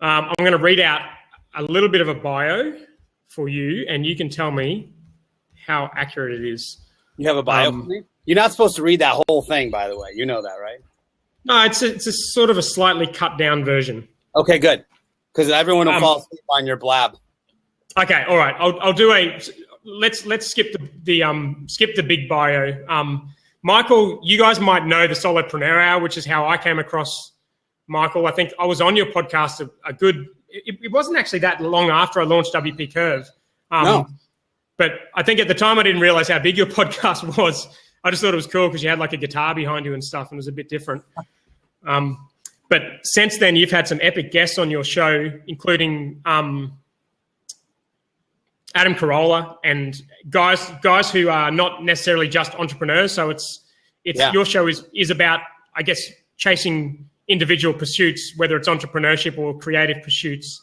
I'm going to read out a little bit of a bio for you, and you can tell me how accurate it is. You have a bio for me? You're not supposed to read that whole thing, by the way. You know that, right? No, it's a sort of a slightly cut down version. Okay, good. Because everyone will fall asleep on your blab. Okay, all right. I'll do a. Let's skip the big bio. Michael, you guys might know the Solopreneur Hour, which is how I came across Michael. I think I was on your podcast it wasn't actually that long after I launched WP Curve. No. But I think at the time I didn't realize how big your podcast was. I just thought it was cool because you had like a guitar behind you and stuff, and it was a bit different. But since then, you've had some epic guests on your show, including Adam Carolla and guys who are not necessarily just entrepreneurs. So it's your show is about, I guess, chasing individual pursuits, whether it's entrepreneurship or creative pursuits.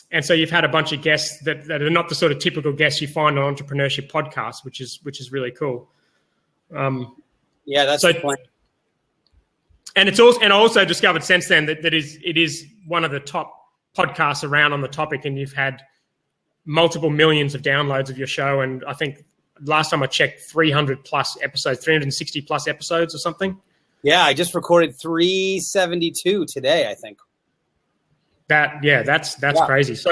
And so you've had a bunch of guests that are not the sort of typical guests you find on entrepreneurship podcasts, which is really cool. Yeah, that's the point. And I also discovered since then that it is one of the top podcasts around on the topic, and you've had multiple millions of downloads of your show. And I think last time I checked, 300 plus episodes, 360 plus episodes or something. Yeah, I just recorded 372 today, I think. That's crazy. So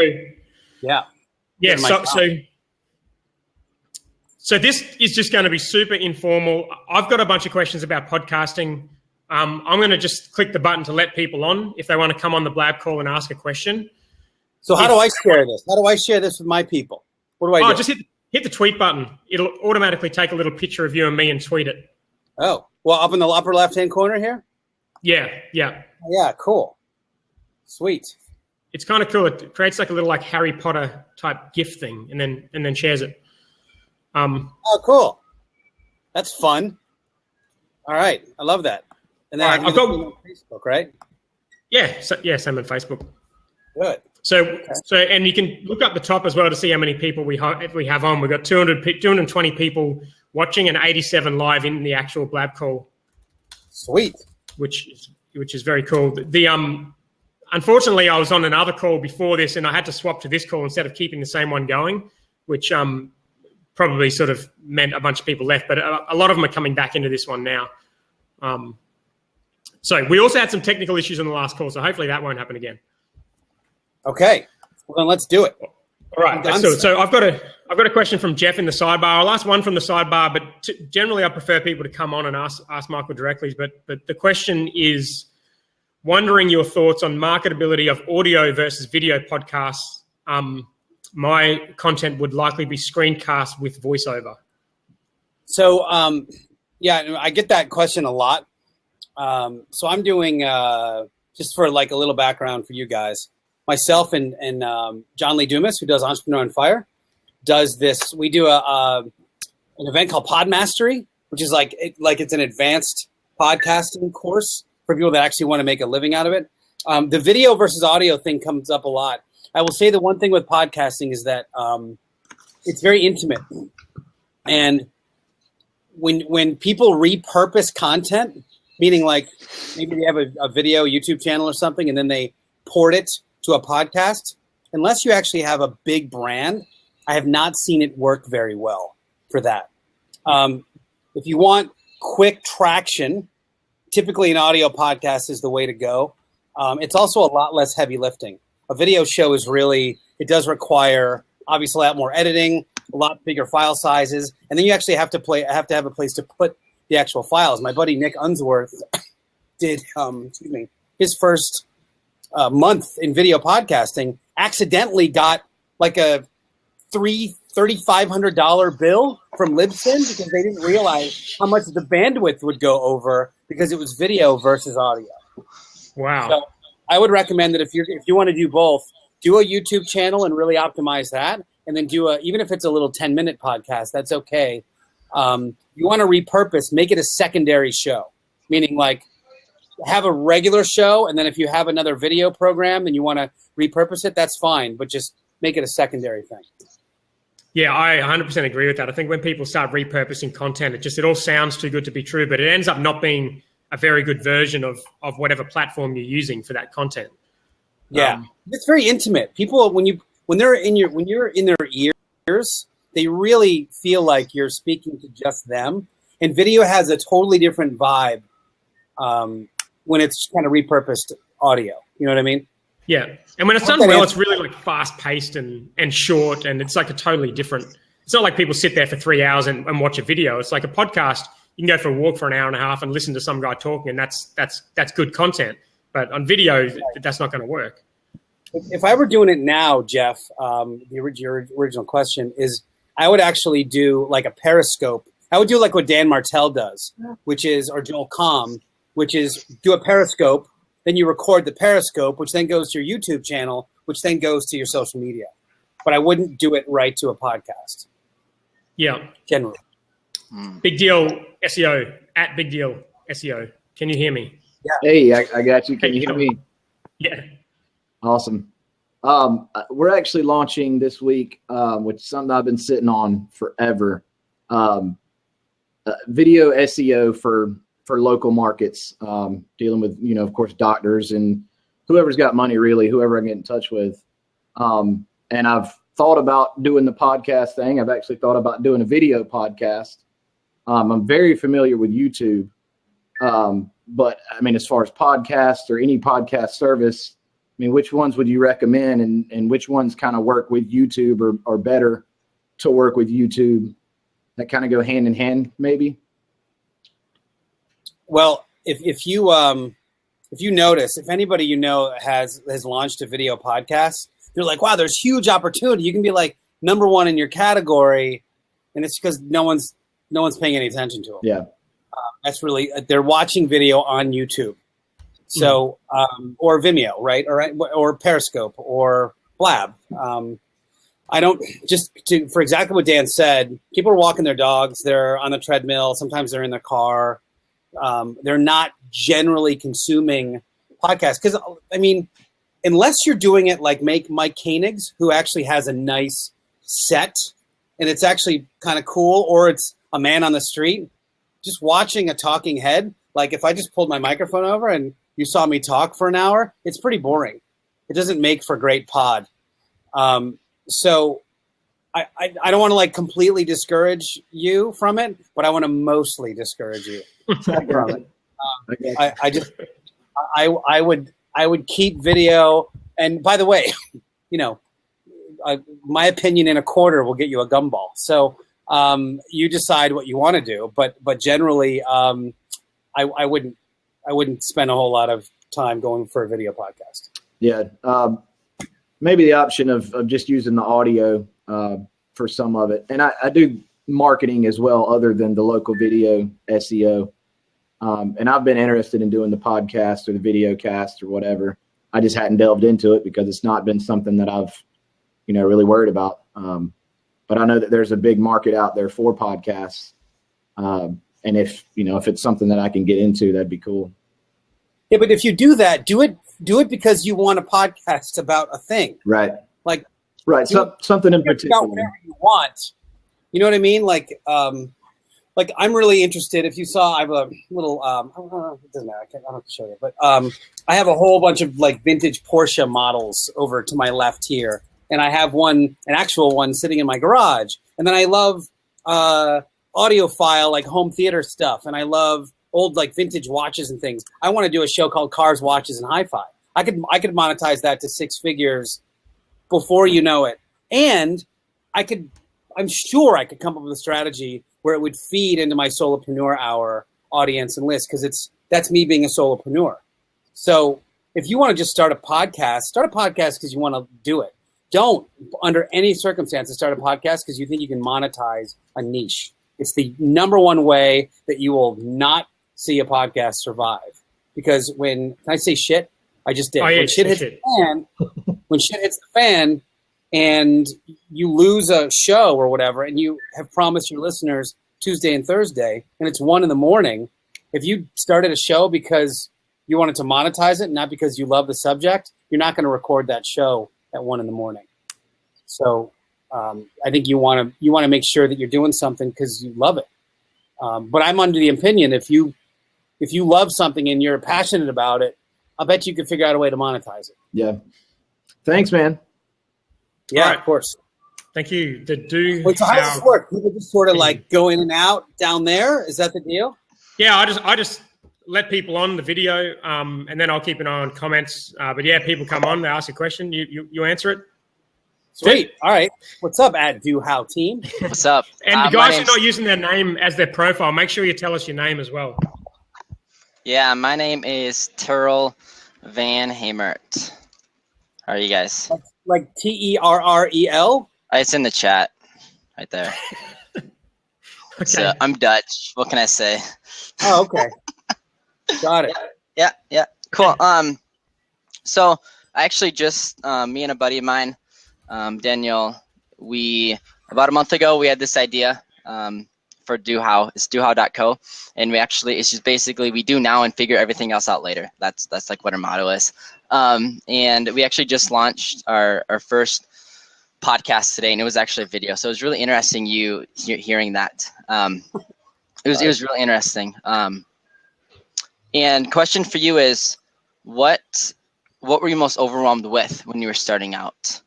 so this is just going to be super informal. I've got a bunch of questions about podcasting. I'm going to just click the button to let people on if they want to come on the Blab call and ask a question. So how do I share this? How do I share this with my people? What do I do? Just hit the tweet button. It'll automatically take a little picture of you and me and tweet it. Oh, well, up in the upper left-hand corner here? Yeah. Yeah, cool. Sweet. It's kind of cool. It creates like a little like Harry Potter type GIF thing and then shares it. Oh, cool. That's fun. All right. I love that. And then I've got on Facebook, right? Yeah. Same on Facebook. Good. So and you can look up the top as well to see how many people we have on. We've got 220 people watching and 87 live in the actual Blab call. Sweet. Which is very cool. Unfortunately, I was on another call before this, and I had to swap to this call instead of keeping the same one going, which probably sort of meant a bunch of people left. But a lot of them are coming back into this one now. So we also had some technical issues on the last call, so hopefully that won't happen again. Okay, well then let's do it. All right, let's do it. So I've got a question from Jeff in the sidebar. I'll ask one from the sidebar, but generally I prefer people to come on and ask Michael directly. But the question is, wondering your thoughts on marketability of audio versus video podcasts. My content would likely be screencast with voiceover. So, I get that question a lot. So I'm doing, just for like a little background for you guys, myself and John Lee Dumas, who does Entrepreneur on Fire, does this. We do an event called Pod Mastery, which is like it's an advanced podcasting course for people that actually want to make a living out of it. The video versus audio thing comes up a lot. I will say the one thing with podcasting is that it's very intimate. And when people repurpose content, meaning like maybe they have a video YouTube channel or something, and then they port it to a podcast, unless you actually have a big brand, I have not seen it work very well for that. If you want quick traction, typically an audio podcast is the way to go. It's also a lot less heavy lifting. A video show it does require obviously a lot more editing, a lot bigger file sizes, and then you actually have to have a place to put the actual files. My buddy Nick Unsworth did his first month in video podcasting, accidentally got like a $3,500 bill from Libsyn because they didn't realize how much the bandwidth would go over because it was video versus audio. Wow. So I would recommend that if you want to do both, do a YouTube channel and really optimize that, and then even if it's a little 10-minute podcast, that's okay. You want to repurpose, make it a secondary show, meaning like have a regular show, and then if you have another video program and you want to repurpose it, that's fine, but just make it a secondary thing. Yeah, I 100% agree with that. I think when people start repurposing content, it all sounds too good to be true, but it ends up not being a very good version of whatever platform you're using for that content. Yeah, it's very intimate. People, when you're in their ears, they really feel like you're speaking to just them. And video has a totally different vibe when it's kind of repurposed audio. You know what I mean? Yeah, and when it's done well, it's really like fast paced and short, and it's like a totally different. It's not like people sit there for 3 hours and watch a video. It's like a podcast. You can go for a walk for an hour and a half and listen to some guy talking, and that's good content. But on video, that's not going to work. If I were doing it now, Jeff, your original question is, I would actually do like a Periscope. I would do like what Dan Martell does, or Joel Comm, which is do a Periscope, then you record the Periscope, which then goes to your YouTube channel, which then goes to your social media. But I wouldn't do it right to a podcast. Yeah. Generally. Big Deal SEO, at Big Deal SEO. Can you hear me? Yeah. Hey, I got you. Can you hear me? Yeah. Awesome. We're actually launching this week, which is something I've been sitting on forever. Video SEO for local markets, dealing with, of course, doctors and whoever's got money, really, whoever I get in touch with. And I've thought about doing the podcast thing. I've actually thought about doing a video podcast. I'm very familiar with YouTube. But I mean, as far as podcasts or any podcast service, I mean, which ones would you recommend, and which ones kind of work with YouTube or better to work with YouTube that kind of go hand in hand, maybe? Well, if you notice, if anybody has launched a video podcast, they're like, wow, there's huge opportunity. You can be like number one in your category, and it's because no one's paying any attention to them. Yeah. That's really, they're watching video on YouTube. So, or Vimeo, right? Or Periscope or Blab. I don't, for exactly what Dan said, people are walking their dogs, they're on the treadmill, sometimes they're in their car. They're not generally consuming podcasts. Because, I mean, unless you're doing it like Mike Koenig's, who actually has a nice set, and it's actually kind of cool, or it's a man on the street, just watching a talking head, like if I just pulled my microphone over and you saw me talk for an hour, it's pretty boring. It doesn't make for great pod. So I don't want to like completely discourage you from it, but I want to mostly discourage you from it. I would keep video. And by the way, my opinion in a quarter will get you a gumball. So you decide what you want to do, but generally, I wouldn't spend a whole lot of time going for a video podcast. Yeah. Maybe the option of just using the audio for some of it. And I do marketing as well, other than the local video SEO. And I've been interested in doing the podcast or the video cast or whatever. I just hadn't delved into it because it's not been something that I've, really worried about. But I know that there's a big market out there for podcasts. And if it's something that I can get into, that'd be cool. Yeah, but if you do that, do it because you want a podcast about a thing. Right. Like, right. Something in particular. About whatever you want. You know what I mean? Like I'm really interested. If you saw, I have a little, it doesn't matter. I don't have to show you, but I have a whole bunch of like vintage Porsche models over to my left here. And I have an actual one sitting in my garage. And then I love audiophile, like home theater stuff. And I love old like vintage watches and things. I want to do a show called Cars, Watches, and Hi-Fi. I could monetize that to 6 figures before you know it. And I'm sure I could come up with a strategy where it would feed into my Solopreneur Hour audience and list, because that's me being a solopreneur. So if you want to just start a podcast because you want to do it. Don't, under any circumstances, start a podcast because you think you can monetize a niche. It's the number one way that you will not see a podcast survive. Because can I say shit? I just did. When shit hits the fan, and you lose a show or whatever, and you have promised your listeners Tuesday and Thursday, and it's 1 a.m, if you started a show because you wanted to monetize it, not because you love the subject, you're not going to record that show at 1 a.m. So I think you want to make sure that you're doing something because you love it. But I'm under the opinion if you love something and you're passionate about it, I bet you could figure out a way to monetize it. Yeah. Thanks, man. Yeah, right. of course. Thank you. Wait, so how does this work? People just sort of like go in and out down there? Is that the deal? Yeah, I just let people on the video, and then I'll keep an eye on comments. But yeah, people come on, they ask a question, you answer it. Sweet. All right. What's up, at Do How Team? What's up? And the guys who are not using their name as their profile, make sure you tell us your name as well. Yeah, my name is Terrell Van Hamert. How are you guys? Like Terrel? It's in the chat right there. Okay. So, I'm Dutch. What can I say? Oh, okay. Got it. Yeah. Cool. So I actually just me and a buddy of mine, Daniel, about a month ago we had this idea for Do How. It's dohow.co, and it's just basically we do now and figure everything else out later. That's like what our motto is. And we actually just launched our first podcast today, and it was actually a video. So it was really interesting hearing that. It was really interesting. And question for you is, what were you most overwhelmed with when you were starting out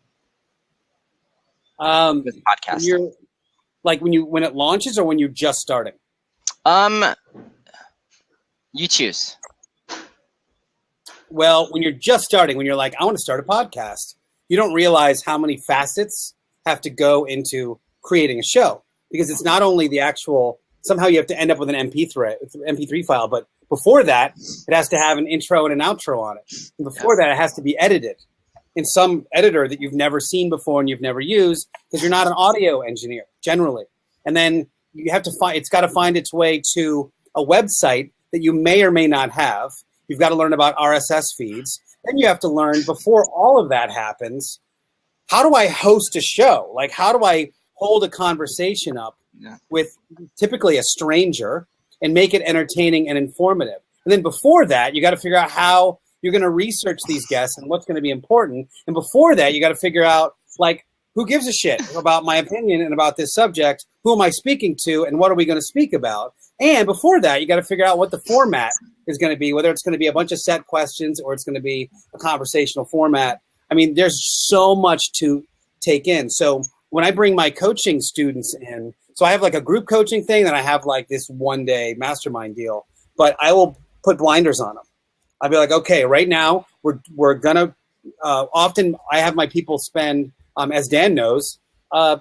with podcasting? When it launches or when you're just starting? You choose. Well, when you're just starting, when you're like, I want to start a podcast, you don't realize how many facets have to go into creating a show, because it's not only the actual, somehow you have to end up with an MP3 file, but before that, it has to have an intro and an outro on it. And before that, it has to be edited in some editor that you've never seen before and you've never used, because you're not an audio engineer generally. And then you have to it's got to find its way to a website that you may or may not have. You've got to learn about RSS feeds. Then you have to learn, before all of that happens, how do I host a show? Like, how do I hold a conversation up with typically a stranger and make it entertaining and informative? And then before that, you got to figure out how you're going to research these guests and what's going to be important. And before that, you got to figure out, like, who gives a shit about my opinion and about this subject? Who am I speaking to, and what are we going to speak about? And before that, you got to figure out what the format is going to be, whether it's going to be a bunch of set questions or it's going to be a conversational format. I mean, there's so much to take in. So when I bring my coaching students in, so I have like a group coaching thing, and I have like this one-day mastermind deal, but I will put blinders on them. I'll be like, okay, right now we're going to often I have my people spend, as Dan knows, 2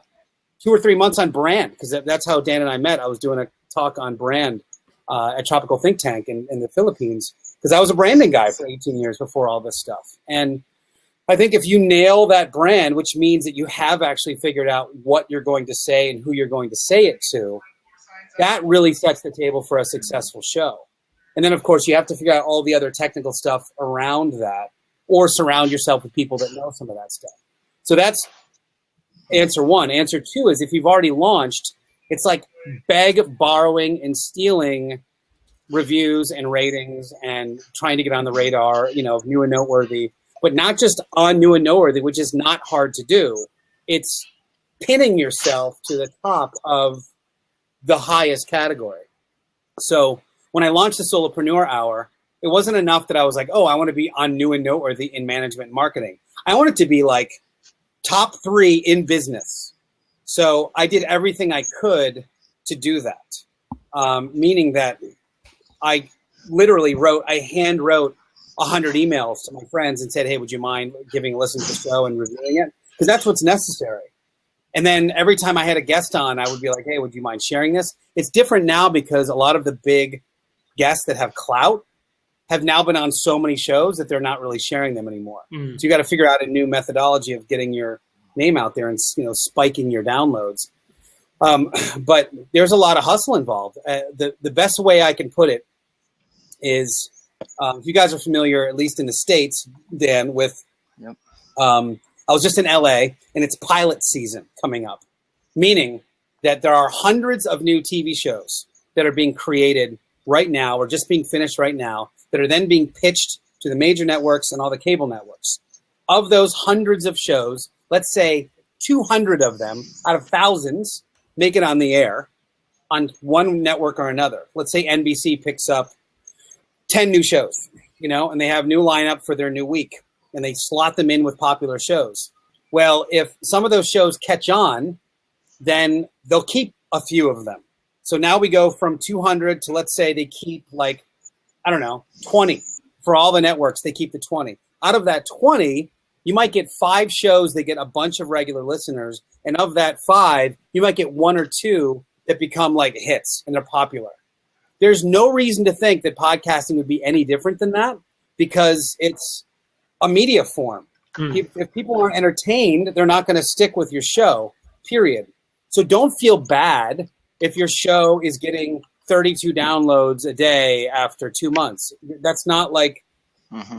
or 3 months on brand, because that's how Dan and I met. I was doing a talk on brand at Tropical Think Tank in the Philippines, because I was a branding guy for 18 years before all this stuff. And I think if you nail that brand, which means that you have actually figured out what you're going to say and who you're going to say it to, that really sets the table for a successful show. And then, of course, you have to figure out all the other technical stuff around that, or surround yourself with people that know some of that stuff. So that's answer one. Answer two is, if you've already launched, it's like borrowing, and stealing reviews and ratings and trying to get on the radar, New and Noteworthy, but not just on New and Noteworthy, which is not hard to do. It's pinning yourself to the top of the highest category. So when I launched the Solopreneur Hour, it wasn't enough that I was like, oh, I want to be on New and Noteworthy in management and marketing. I wanted to be like top 3 in business. So I did everything I could to do that, meaning that I literally hand wrote 100 emails to my friends and said, hey, would you mind giving a listen to the show and reviewing it? Because that's what's necessary. And then every time I had a guest on, I would be like, hey, would you mind sharing this? It's different now, because a lot of the big guests that have clout have now been on so many shows that they're not really sharing them anymore. So you got to figure out a new methodology of getting your name out there and spiking your downloads. But there's a lot of hustle involved. The best way I can put it is, if you guys are familiar, at least in the States, Dan, with I was just in LA, and it's pilot season coming up, meaning that there are hundreds of new TV shows that are being created right now, or just being finished right now, that are then being pitched to the major networks and all the cable networks. Of those hundreds of shows, let's say 200 of them out of thousands make it on the air on one network or another. Let's say NBC picks up 10 new shows, and they have new lineup for their new week. and they slot them in with popular shows. Well, if some of those shows catch on, then they'll keep a few of them. So now we go from 200 to, let's say they keep 20 for all the networks. They keep the 20. Out of that 20, you might get 5 shows that get a bunch of regular listeners. And of that 5, you might get 1 or 2 that become like hits and they're popular. There's no reason to think that podcasting would be any different than that because it's a media form. If people aren't entertained, they're not going to stick with your show, period. So don't feel bad if your show is getting 32 downloads a day after 2 months. That's not like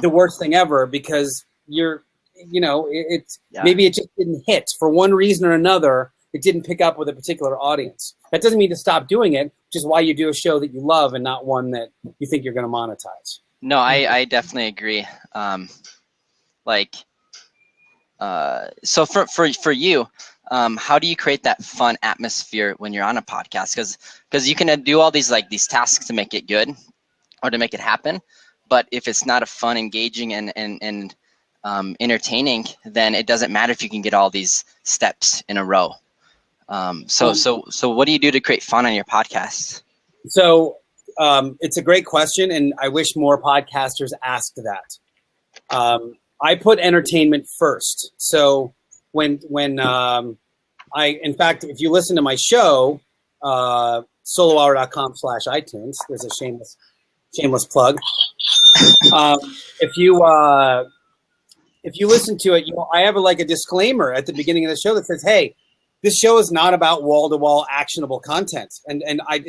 the worst thing ever because maybe it just didn't hit for one reason or another. It didn't pick up with a particular audience. That doesn't mean to stop doing it, which is why you do a show that you love and not one that you think you're going to monetize. No, I definitely agree. So for you, how do you create that fun atmosphere when you're on a podcast? Because you can do all these tasks to make it good or to make it happen, but if it's not a fun, engaging, and entertaining, then it doesn't matter if you can get all these steps in a row. So what do you do to create fun on your podcast? So it's a great question, and I wish more podcasters asked that. I put entertainment first. So when in fact, if you listen to my show, solohour.com/iTunes, there's a shameless plug. If you listen to it, I have a disclaimer at the beginning of the show that says, "Hey, this show is not about wall-to-wall actionable content," and I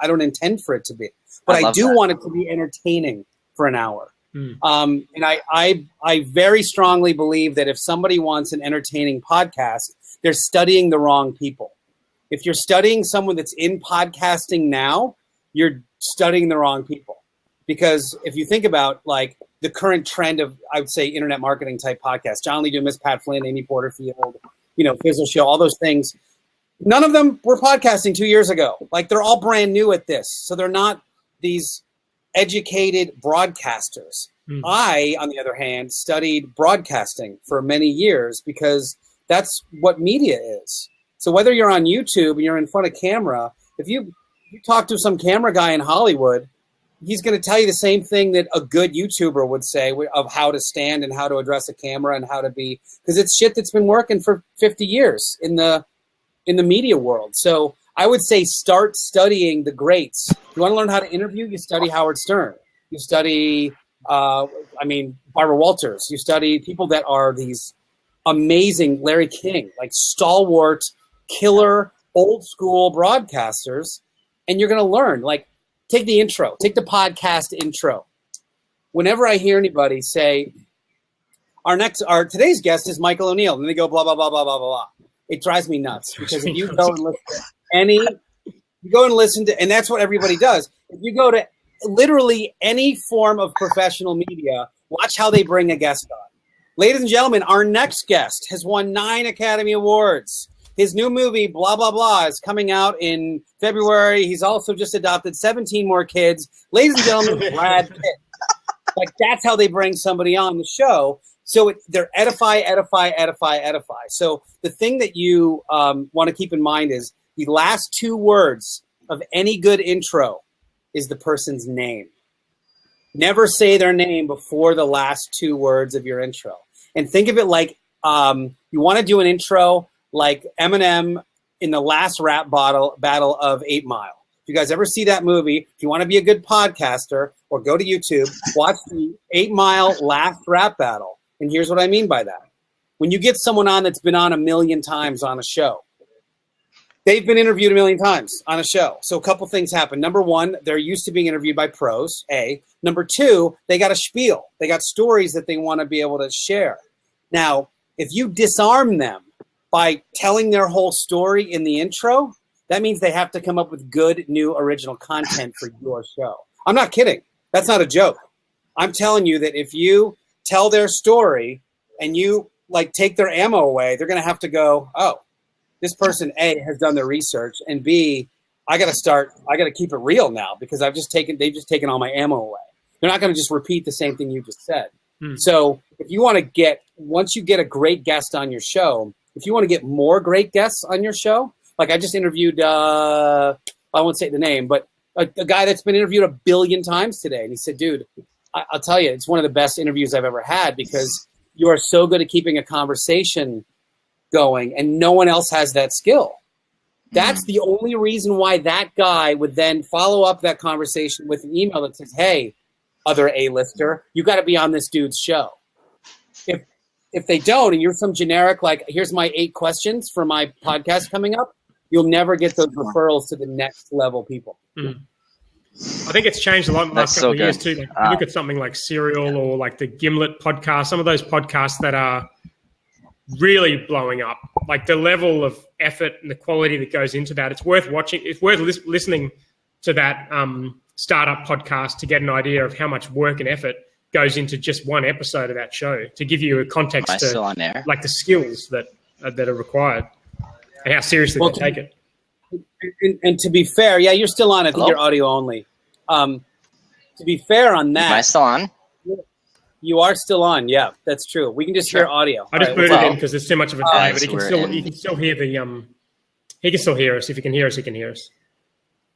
don't intend for it to be, but I do want it to be entertaining for an hour. And I very strongly believe that if somebody wants an entertaining podcast, they're studying the wrong people. If you're studying someone that's in podcasting now, you're studying the wrong people. Because if you think about the current trend of, I would say, internet marketing type podcasts, John Lee Dumas, Pat Flynn, Amy Porterfield, Fizzle Show, all those things, none of them were podcasting 2 years ago. They're all brand new at this. So they're not these educated broadcasters. I, on the other hand, studied broadcasting for many years because that's what media is. So whether you're on YouTube and you're in front of camera, if you talk to some camera guy in Hollywood, he's going to tell you the same thing that a good YouTuber would say of how to stand and how to address a camera and how to be, because it's shit that's been working for 50 years in the media world. So I would say start studying the greats. You want to learn how to interview? You study Howard Stern. You study, Barbara Walters. You study people that are these amazing, Larry King, stalwart, killer, old school broadcasters, and you're going to learn. Take the intro. Take the podcast intro. Whenever I hear anybody say, our today's guest is Michael O'Neill, and they go blah blah blah blah blah blah, it drives me nuts because if you go and listen to and that's what everybody does. If you go to literally any form of professional media, watch how they bring a guest on. Ladies and gentlemen, our next guest has won 9 Academy Awards. His new movie, blah, blah, blah, is coming out in February. He's also just adopted 17 more kids. Ladies and gentlemen, Brad Pitt. That's how they bring somebody on the show. So they're edify. So the thing that you want to keep in mind is the last 2 words of any good intro is the person's name. Never say their name before the last 2 words of your intro. And think of it like you want to do an intro like Eminem in the last rap battle of 8 Mile. If you guys ever see that movie, if you want to be a good podcaster or go to YouTube, watch the 8 Mile last rap battle. And here's what I mean by that. When you get someone on that's been on 1 million times on a show, they've been interviewed 1 million times on a show. So a couple things happen. Number one, they're used to being interviewed by pros, A. Number two, they got a spiel. They got stories that they want to be able to share. Now, if you disarm them by telling their whole story in the intro, that means they have to come up with good, new, original content for your show. I'm not kidding. That's not a joke. I'm telling you that if you tell their story and you take their ammo away, they're going to have to go, oh, this person, A, has done their research, and B, I got to keep it real now because they've just taken all my ammo away. They're not going to just repeat the same thing you just said. So if you want to get, once you get a great guest on your show, if you want to get more great guests on your show, like I just interviewed, I won't say the name, but a guy that's been interviewed 1 billion times today. And he said, dude, I'll tell you, it's one of the best interviews I've ever had because you are so good at keeping a conversation going and no one else has that skill. That's the only reason why that guy would then follow up that conversation with an email that says, hey, other A-lister, you got to be on this dude's show. If they don't, and you're some generic, like, here's my 8 questions for my podcast coming up, you'll never get those referrals to the next level people. I think it's changed a lot in the last couple of years too. Like, you look at something like Serial or like the Gimlet podcast, some of those podcasts that are really blowing up, like the level of effort and the quality that goes into that. It's worth watching. It's worth listening to that startup podcast to get an idea of how much work and effort goes into just one episode of that show to give you a context to like the skills that are required and how seriously they take it. And to be fair, yeah, you're still on. I think you're audio only. To be fair on that. Am I still on? You are still on. Yeah, that's true. We can just hear audio. I just booted in because there's too much of a delay, but he can still hear the he can still hear us. If he can hear us, he can hear us.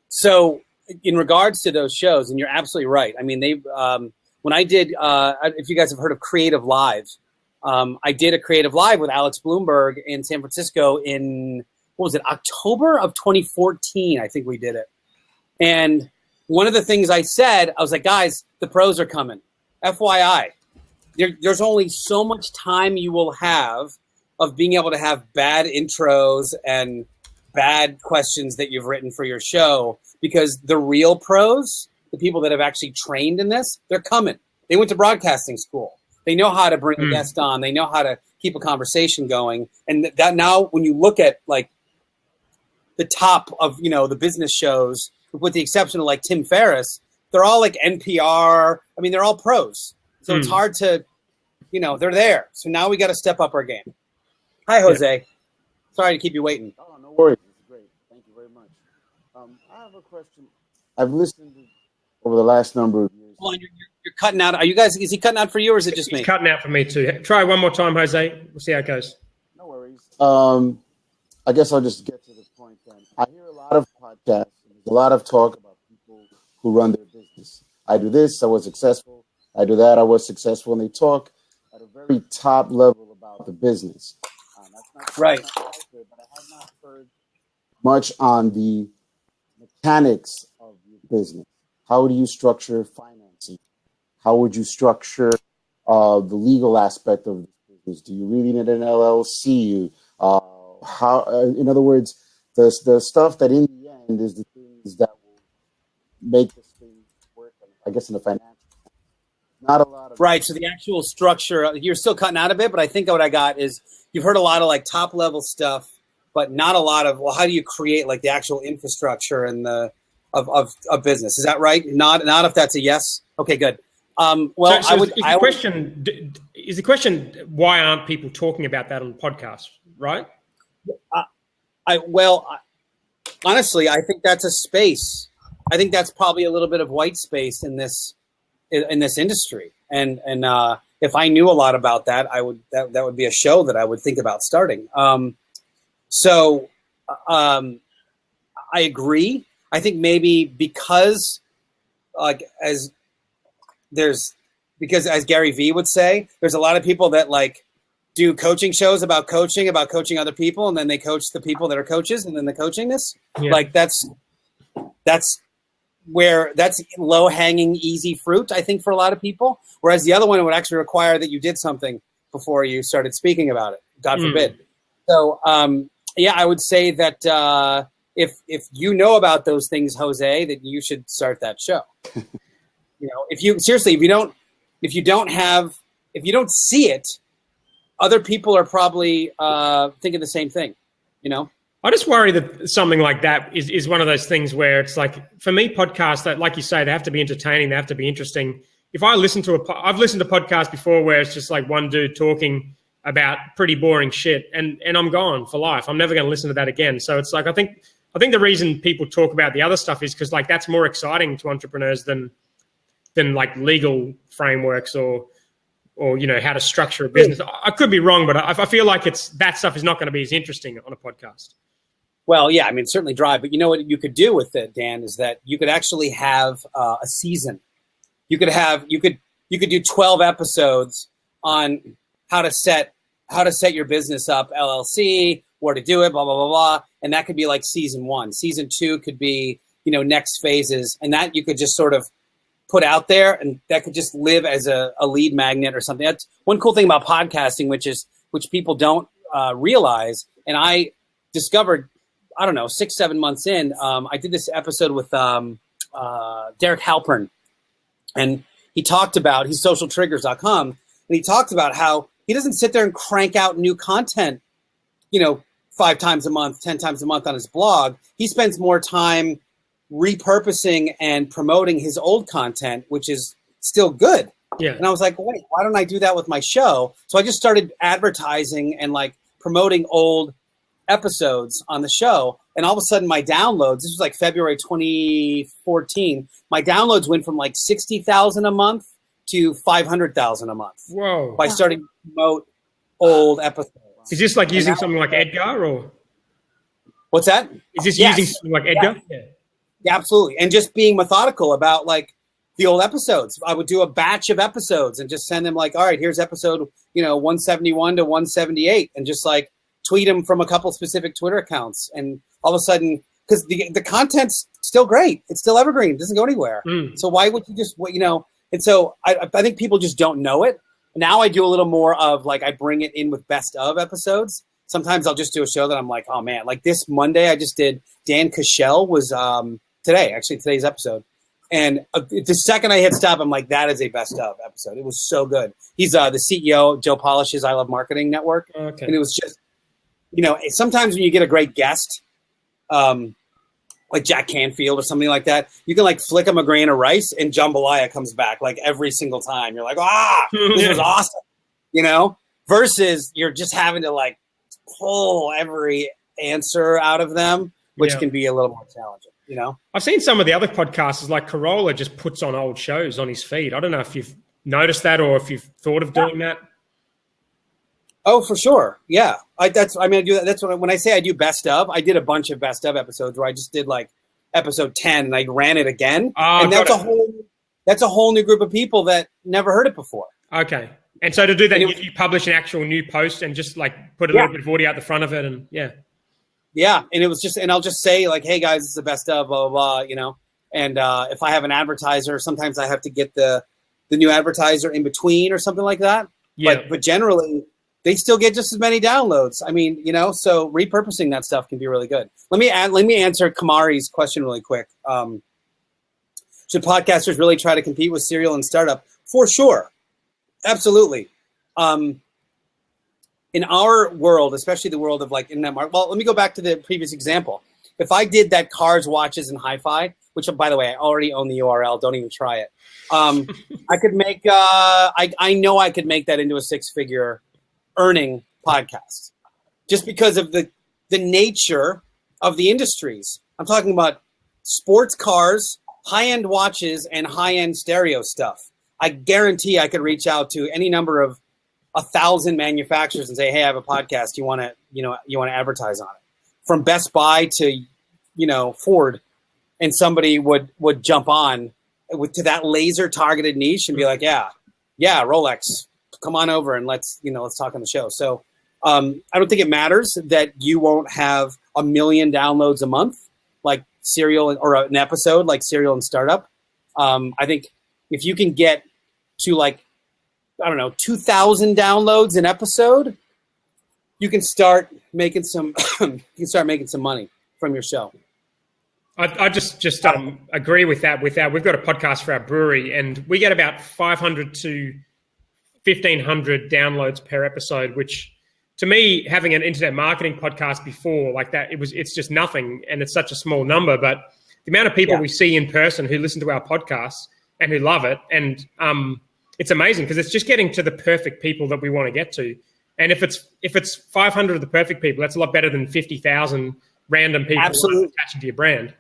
So in regards to those shows, and you're absolutely right. I mean, they when I did, if you guys have heard of Creative Live, I did a Creative Live with Alex Bloomberg in San Francisco in, what was it, October of 2014, I think we did it. And one of the things I said, I was like, guys, the pros are coming. FYI, there's only so much time you will have of being able to have bad intros and bad questions that you've written for your show, because the real pros, the people that have actually trained in this, they're coming. They went to broadcasting school. They know how to bring a guest on. They know how to keep a conversation going. And that now, when you look at like the top of, the business shows, with the exception of like Tim Ferriss, they're all like NPR. I mean, they're all pros. So it's hard to, they're there. So now we got to step up our game. Hi, Jose. Yeah. Sorry to keep you waiting. Oh, no worries. It's great. Thank you very much. I have a question. I've listened over the last number of years. Well, you're cutting out. Are you guys, is he cutting out for you or is it just me? He's cutting out for me too. Try one more time, Jose. We'll see how it goes. No worries. I guess I'll just get to the point then. I hear a lot of podcasts. There's a lot of talk about people who run their business. I do this, I was successful. I do that, I was successful. And they talk at a very top level about the business. That's not right. But I have not heard much on the mechanics of your business. How do you structure financing? How would you structure the legal aspect of this business? Do you really need an LLC? In other words, the stuff that in the end is the things that will make this thing work, I guess, in the financial sense. Not a lot of right. So the actual structure, you're still cutting out a bit, but I think what I got is you've heard a lot of like top level stuff, but not a lot of, well, how do you create like the actual infrastructure and the of business? Is that right? Not if that's a yes. Okay, good. Well, so is the question why aren't people talking about that on the podcast, right? Honestly, I think that's a space. I think that's probably a little bit of white space in this industry. And if I knew a lot about that, that would be a show that I would think about starting. I agree. I think maybe because as Gary Vee would say, there's a lot of people that like do coaching shows about coaching other people, and then they coach the people that are coaches, and then the coaching this. Yeah. Like that's where that's low hanging, easy fruit, I think, for a lot of people. Whereas the other one would actually require that you did something before you started speaking about it. God forbid. So I would say that if you know about those things, Jose, that you should start that show. If you don't see it, other people are probably thinking the same thing, I just worry that something like that is one of those things where it's like, for me, podcasts that, like you say, they have to be entertaining, they have to be interesting. If I listen to I've listened to podcasts before where it's just like one dude talking about pretty boring shit, and I'm gone for life. I'm never going to listen to that again. So it's like, I think the reason people talk about the other stuff is because like that's more exciting to entrepreneurs than like legal frameworks or or how to structure a business. I could be wrong, but I feel like that stuff is not going to be as interesting on a podcast. Well, yeah, I mean, certainly dry, but you know what you could do with it, Dan, is that you could actually have a season. You could do 12 episodes on how to set your business up, LLC, where to do it, blah, blah, blah, blah. And that could be like season 1. Season 2 could be, next phases. And that you could just sort of put out there, and that could just live as a lead magnet or something. That's one cool thing about podcasting, which people don't realize. And I discovered, I don't know, 6-7 months in, I did this episode with Derek Halpern, and he talked about, he's socialtriggers.com, and he talked about how he doesn't sit there and crank out new content, 5 times a month, 10 times a month on his blog. He spends more time repurposing and promoting his old content, which is still good. Yeah. And I was like, wait, why don't I do that with my show? So I just started advertising and like promoting old episodes on the show. And all of a sudden my downloads, this was like February 2014, my downloads went from like 60,000 a month to 500,000 a month. Whoa. By starting to promote old episodes. Is this like using something like Edgar, or? What's that? Is this using something like Edgar? Yeah, absolutely. And just being methodical about like the old episodes. I would do a batch of episodes and just send them like, all right, here's episode, 171 to 178, and just like tweet them from a couple specific Twitter accounts. And all of a sudden, because the content's still great. It's still evergreen. It doesn't go anywhere. So why would you just, and so I think people just don't know it. Now I do a little more of like, I bring it in with best of episodes. Sometimes I'll just do a show that I'm like, oh man, like this Monday I just did, Dan Cashel was today's episode. And the second I hit stop, I'm like, that is a best of episode. It was so good. He's the CEO, Joe Polish's I Love Marketing Network. Okay. And it was just, sometimes when you get a great guest, like Jack Canfield or something like that, you can like flick him a grain of rice and jambalaya comes back like every single time. You're like, this was awesome, versus you're just having to like pull every answer out of them, which can be a little more challenging, I've seen some of the other podcasters, like Corolla just puts on old shows on his feed. I don't know if you've noticed that or if you've thought of doing that. Oh, for sure. Yeah. I do that. That's when I say I do best of, I did a bunch of best of episodes where I just did like episode 10 and I ran it again. And that's a whole new group of people that never heard it before. Okay. And so to do that, you publish an actual new post and just like put a little bit of audio out the front of it, and Yeah. And it was just, and I'll just say like, hey guys, this is the best of, blah, blah, blah, and if I have an advertiser, sometimes I have to get the new advertiser in between or something like that. Yeah. But generally, they still get just as many downloads. I mean, so repurposing that stuff can be really good. Let me answer Kamari's question really quick. Should podcasters really try to compete with serial and startup? For sure. Absolutely. In our world, especially the world of like internet marketing, well, let me go back to the previous example. If I did that cars, watches, and hi-fi, which by the way, I already own the URL, don't even try it. I could make, I know I could make that into a 6-figure earning podcast just because of the nature of the industries. I'm talking about sports cars, high-end watches, and high-end stereo stuff. I guarantee I could reach out to any number of 1,000 manufacturers and say, hey, I have a podcast. You want to advertise on it? From Best Buy to, Ford, and somebody would jump on to that laser targeted niche and be like, yeah, Rolex, come on over and let's talk on the show. So I don't think it matters that you won't have 1 million downloads a month, like Serial, or an episode like Serial and Startup. I think if you can get to 2,000 downloads an episode, you can start making some money from your show. I just agree with that. We've got a podcast for our brewery, and we get about 500 to 1,500 downloads per episode, which to me, having an internet marketing podcast before like that, it's just nothing, and it's such a small number. But the amount of people we see in person who listen to our podcasts and who love it, and it's amazing because it's just getting to the perfect people that we want to get to. And if it's 500 of the perfect people, that's a lot better than 50,000 random people attaching to your brand.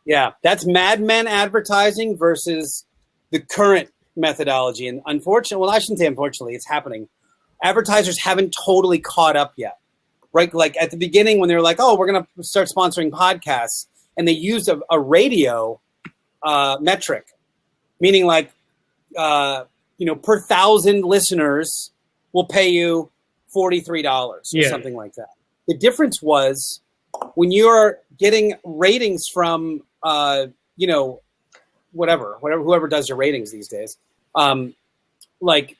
Yeah, that's Mad Men advertising versus the current methodology, and unfortunately, well, I shouldn't say unfortunately, it's happening. Advertisers haven't totally caught up yet, right? Like at the beginning when they were like, oh, we're going to start sponsoring podcasts, and they used a radio metric, meaning like, per 1,000 listeners, we'll pay you $43 or something like that. The difference was when you're getting ratings from, whoever does your ratings these days, like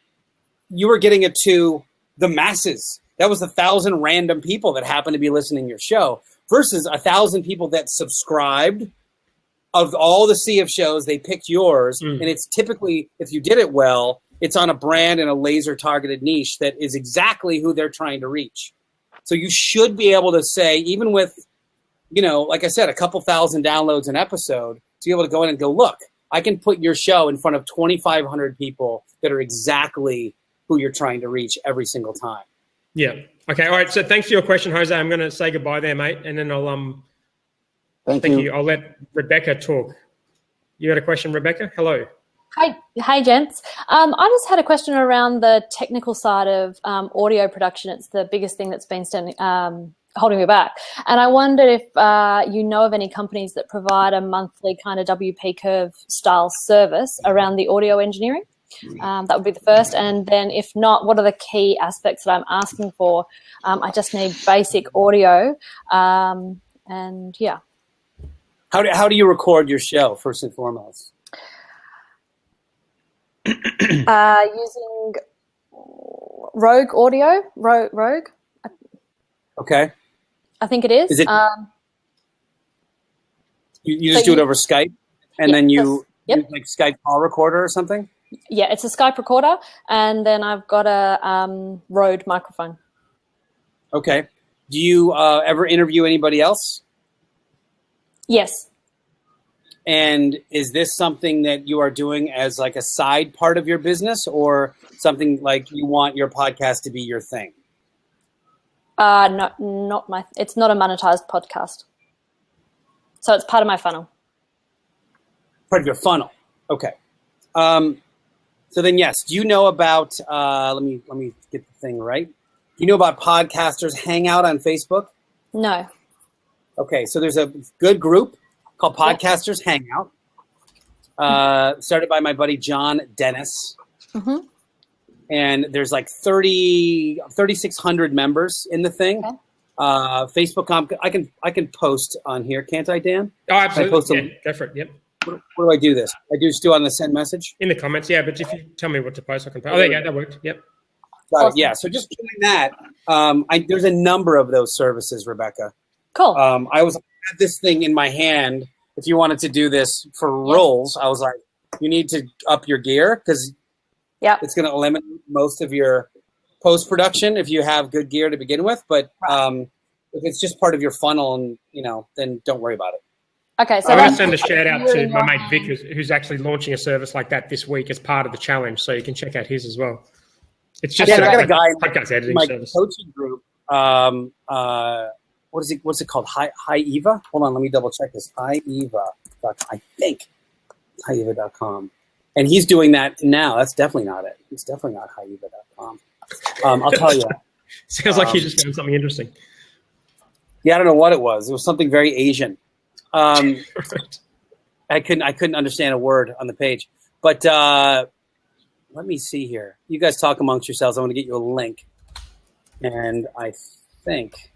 you were getting it to the masses. That was 1,000 random people that happened to be listening to your show versus 1,000 people that subscribed. Of all the sea of shows, they picked yours, and it's typically, if you did it well, it's on a brand and a laser-targeted niche that is exactly who they're trying to reach. So you should be able to say, even with, like I said, a couple thousand downloads an episode, to be able to go in and go, look, I can put your show in front of 2,500 people that are exactly who you're trying to reach every single time. Yeah. Okay. All right. So thanks for your question, Jose. I'm going to say goodbye there, mate, and then I'll Thank you. I'll let Rebecca talk. You got a question, Rebecca? Hello. Hi, gents. I just had a question around the technical side of audio production. It's the biggest thing that's been holding me back. And I wondered if you know of any companies that provide a monthly kind of WP curve style service around the audio engineering. That would be the first. And then if not, what are the key aspects that I'm asking for? I just need basic audio. And yeah. How do you record your show, first and foremost? Using Rogue Audio. Rogue. Okay. I think it is. Is it? You just do it over Skype, and then you use like Skype call recorder or something? Yeah, it's a Skype recorder, and then I've got a Rode microphone. Okay. Do you ever interview anybody else? Yes. And is this something that you are doing as like a side part of your business, or something like you want your podcast to be your thing? Not my. It's not a monetized podcast, so it's part of my funnel. Part of your funnel. Okay. So then, yes. Do you know about? Let me get the thing right. Do you know about Podcasters Hangout on Facebook? No. Okay, so there's a good group called Podcasters Hangout, started by my buddy John Dennis. Mm-hmm. And there's like 3,600 members in the thing. Okay. Facebook, I can post on here, can't I, Dan? Oh, absolutely. Go for it. Yep. What do I do this? I do just do on the send message? In the comments, yeah. But if you tell me what to post, I can post. Oh, there you go. That worked. Yep. Got it. Yeah. So just doing that. There's a number of those services, Rebecca. Cool. I had this thing in my hand. If you wanted to do this for roles, I was like, you need to up your gear because it's going to eliminate most of your post-production if you have good gear to begin with. But if it's just part of your funnel, and then don't worry about it. Okay, so I'm going to send a shout out to my mate Vic, who's actually launching a service like that this week as part of the challenge. So you can check out his as well. It's just I got a guy podcast editing in my service. Coaching group. What's it called? Hi Eva. Hold on, let me double check this. HiEva.com. I think HiEva.com. And he's doing that now. That's definitely not it. It's definitely not HiEva.com. I'll tell you. Sounds like you just found something interesting. Yeah, I don't know what it was. It was something very Asian. I couldn't understand a word on the page. But let me see here. You guys talk amongst yourselves. I'm going to get you a link. And I think,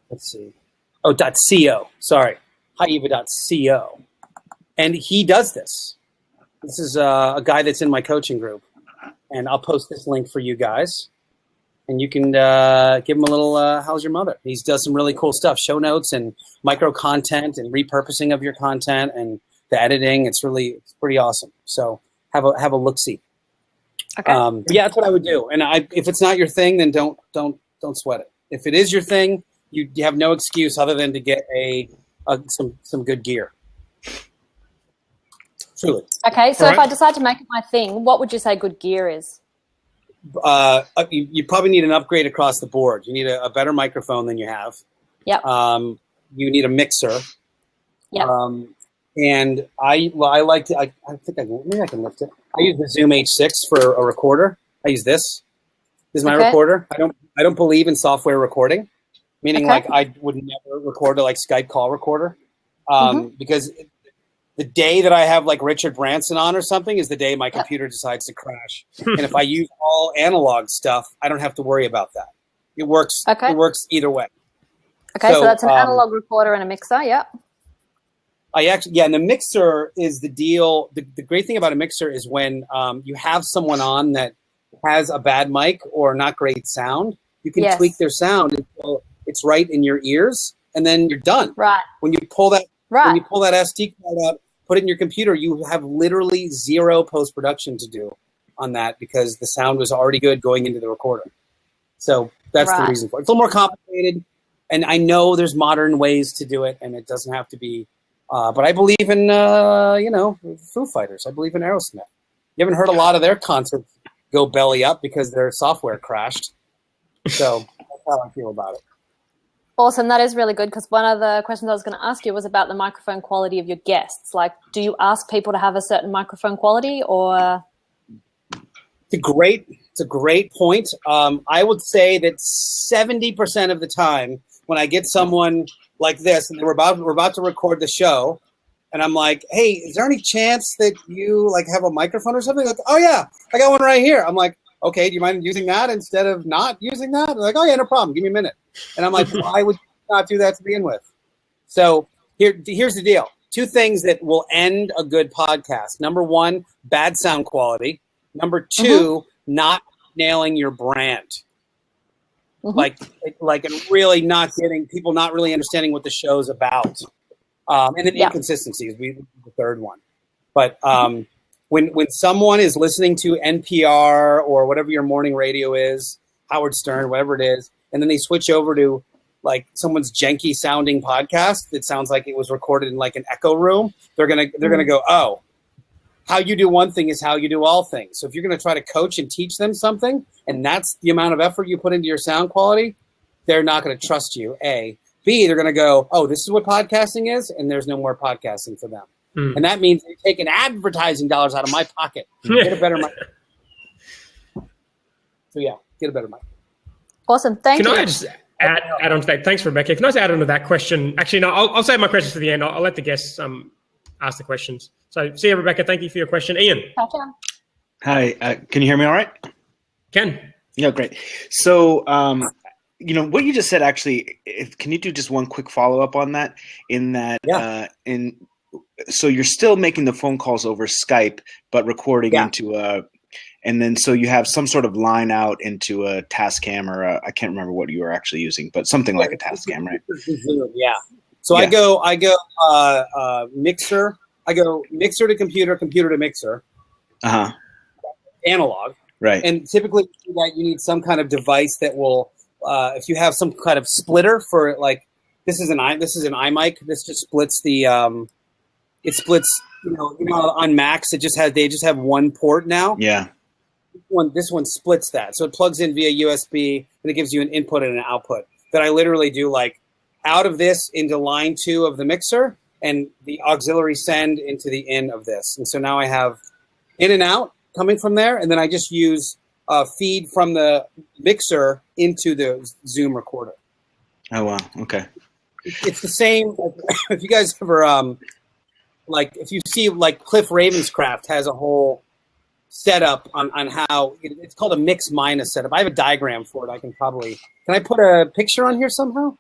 let's see. Oh, .co. Sorry. HiEva.co. And he does this. This is a guy that's in my coaching group. And I'll post this link for you guys. And you can give him a little, how's your mother? He does some really cool stuff, show notes and micro content and repurposing of your content and the editing. It's pretty awesome. So have a look-see. Okay. Yeah, that's what I would do. And if it's not your thing, then don't sweat it. If it is your thing, you have no excuse other than to get some good gear. Truly. Okay, so if I decide to make it my thing, what would you say good gear is? You probably need an upgrade across the board. You need a better microphone than you have. Yep. You need a mixer. Yep. And I like to. I think maybe I can lift it. I use the Zoom H6 for a recorder. I use this. This is my recorder. I don't believe in software recording, meaning like I would never record a like Skype call recorder, because the day that I have like Richard Branson on or something is the day my computer decides to crash. And if I use all analog stuff, I don't have to worry about that. It works. Okay. It works either way. Okay, so that's an analog recorder and a mixer. Yep. And the mixer is the deal. The great thing about a mixer is when you have someone on that has a bad mic or not great sound, you can tweak their sound until it's right in your ears, and then you're done. Right. When you pull that SD card out, put it in your computer, you have literally zero post-production to do on that because the sound was already good going into the recorder. So that's the reason for it. It's a little more complicated, and I know there's modern ways to do it, and it doesn't have to be. But I believe in, Foo Fighters. I believe in Aerosmith. You haven't heard a lot of their concerts go belly up because their software crashed. So that's how I feel about it. Awesome. That is really good because one of the questions I was going to ask you was about the microphone quality of your guests. Like, do you ask people to have a certain microphone quality or? It's a great point. I would say that 70% of the time when I get someone like this and we're about to record the show and I'm like, hey, is there any chance that you like have a microphone or something? Like, oh yeah, I got one right here. I'm like, okay, do you mind using that instead of not using that? They're like, oh yeah, no problem. Give me a minute. And I'm like, why would you not do that to begin with? So here's the deal. 2 things that will end a good podcast. Number 1, bad sound quality. Number 2, not nailing your brand. Like really not getting people not really understanding what the show's about. And then inconsistencies, the third one. But when someone is listening to NPR or whatever your morning radio is, Howard Stern, whatever it is, and then they switch over to like someone's janky sounding podcast that sounds like it was recorded in like an echo room, they're gonna go, oh, how you do one thing is how you do all things. So if you're gonna try to coach and teach them something, and that's the amount of effort you put into your sound quality, they're not gonna trust you. A. B, they're gonna go, oh, this is what podcasting is, and there's no more podcasting for them. And that means they're taking advertising dollars out of my pocket. Get a better mic. So yeah, get a better mic. Awesome. Thank you. Can I just add on to that? Thanks, Rebecca. Can I just add on to that question? Actually, no, I'll save my questions for the end. I'll let the guests ask the questions. So see you, Rebecca. Thank you for your question. Ian. Hi. Can you hear me all right? Can. Yeah, great. So, what you just said, actually, can you do just one quick follow-up on that? So you're still making the phone calls over Skype, but recording into and then so you have some sort of line out into a Tascam or I can't remember what you were actually using, but something like a Tascam, right? Yeah. So I go mixer. I go mixer to computer, computer to mixer. Analog. Right. And typically to do that, you need some kind of device that will, if you have some kind of splitter for like, this is an iMic. This just splits the. It splits, on Macs. They just have one port now. Yeah. This one splits that, so it plugs in via USB and it gives you an input and an output. That I literally do like out of this into line 2 of the mixer and the auxiliary send into the in of this. And so now I have in and out coming from there, and then I just use feed from the mixer into the Zoom recorder. Oh wow! Okay. It's the same. If you guys ever if you see like Cliff Ravenscraft has a whole setup on how it's called a mix minus setup. I have a diagram for it. Can I put a picture on here somehow?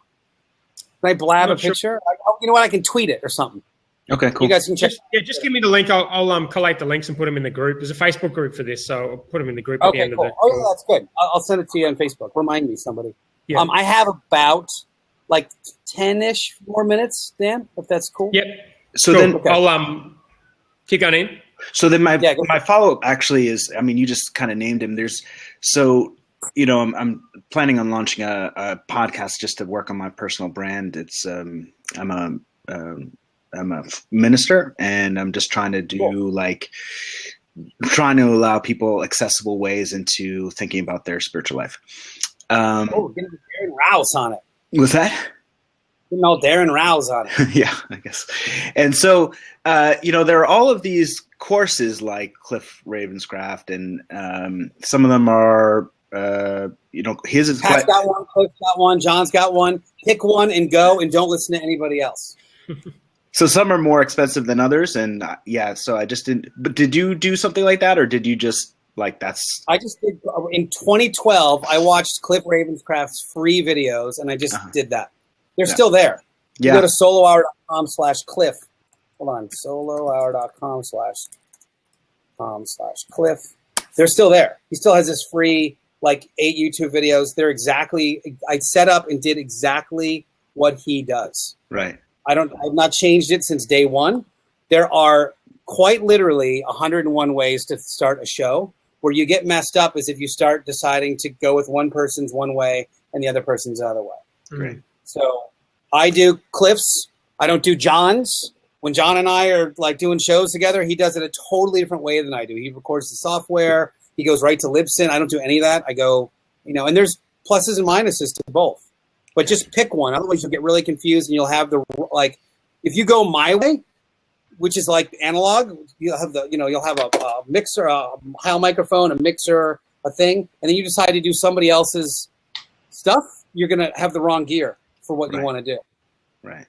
Can I blab a picture? You know what? I can tweet it or something. Okay, cool. You guys can check. Just give me the link. I'll collate the links and put them in the group. There's a Facebook group for this, so I'll put them in the group at the end of the. Oh, yeah, that's good. I'll send it to you on Facebook. Remind me, somebody. Yeah. I have about like 10-ish more minutes, Dan, if that's cool. Yep. So cool. then I'll keep going in. So then my follow-up actually is, you just kind of named him. I'm planning on launching a podcast just to work on my personal brand. It's I'm a minister, and I'm just trying to do trying to allow people accessible ways into thinking about their spiritual life. Getting Aaron Rouse on it. What's that? Getting all Darren Rouse on it. Yeah, I guess. And so, there are all of these courses like Cliff Ravenscraft, and some of them are, his is Pat's got one, Cliff's got one, John's got one. Pick one and go, and don't listen to anybody else. So some are more expensive than others, and so I just didn't. But did you do something like that, or did you just that's? I just did in 2012. I watched Cliff Ravenscraft's free videos, and I just did that. They're still there. You go to solohour.com/Cliff. Hold on, solohour.com/Cliff. They're still there. He still has his free 8 YouTube videos. They're exactly. I set up and did exactly what he does. Right. I've not changed it since day one. There are quite literally 101 ways to start a show. Where you get messed up is if you start deciding to go with one person's one way and the other person's the other way. Great. So I do Cliff's. I don't do John's. When John and I are doing shows together, he does it a totally different way than I do. He records the software. He goes right to Libsyn. I don't do any of that. I go, and there's pluses and minuses to both. But just pick one. Otherwise, you'll get really confused, and you'll have if you go my way, which is analog, you'll have you'll have a mixer, a Heil microphone, a mixer, a thing, and then you decide to do somebody else's stuff. You're gonna have the wrong gear for what you want to do. Right.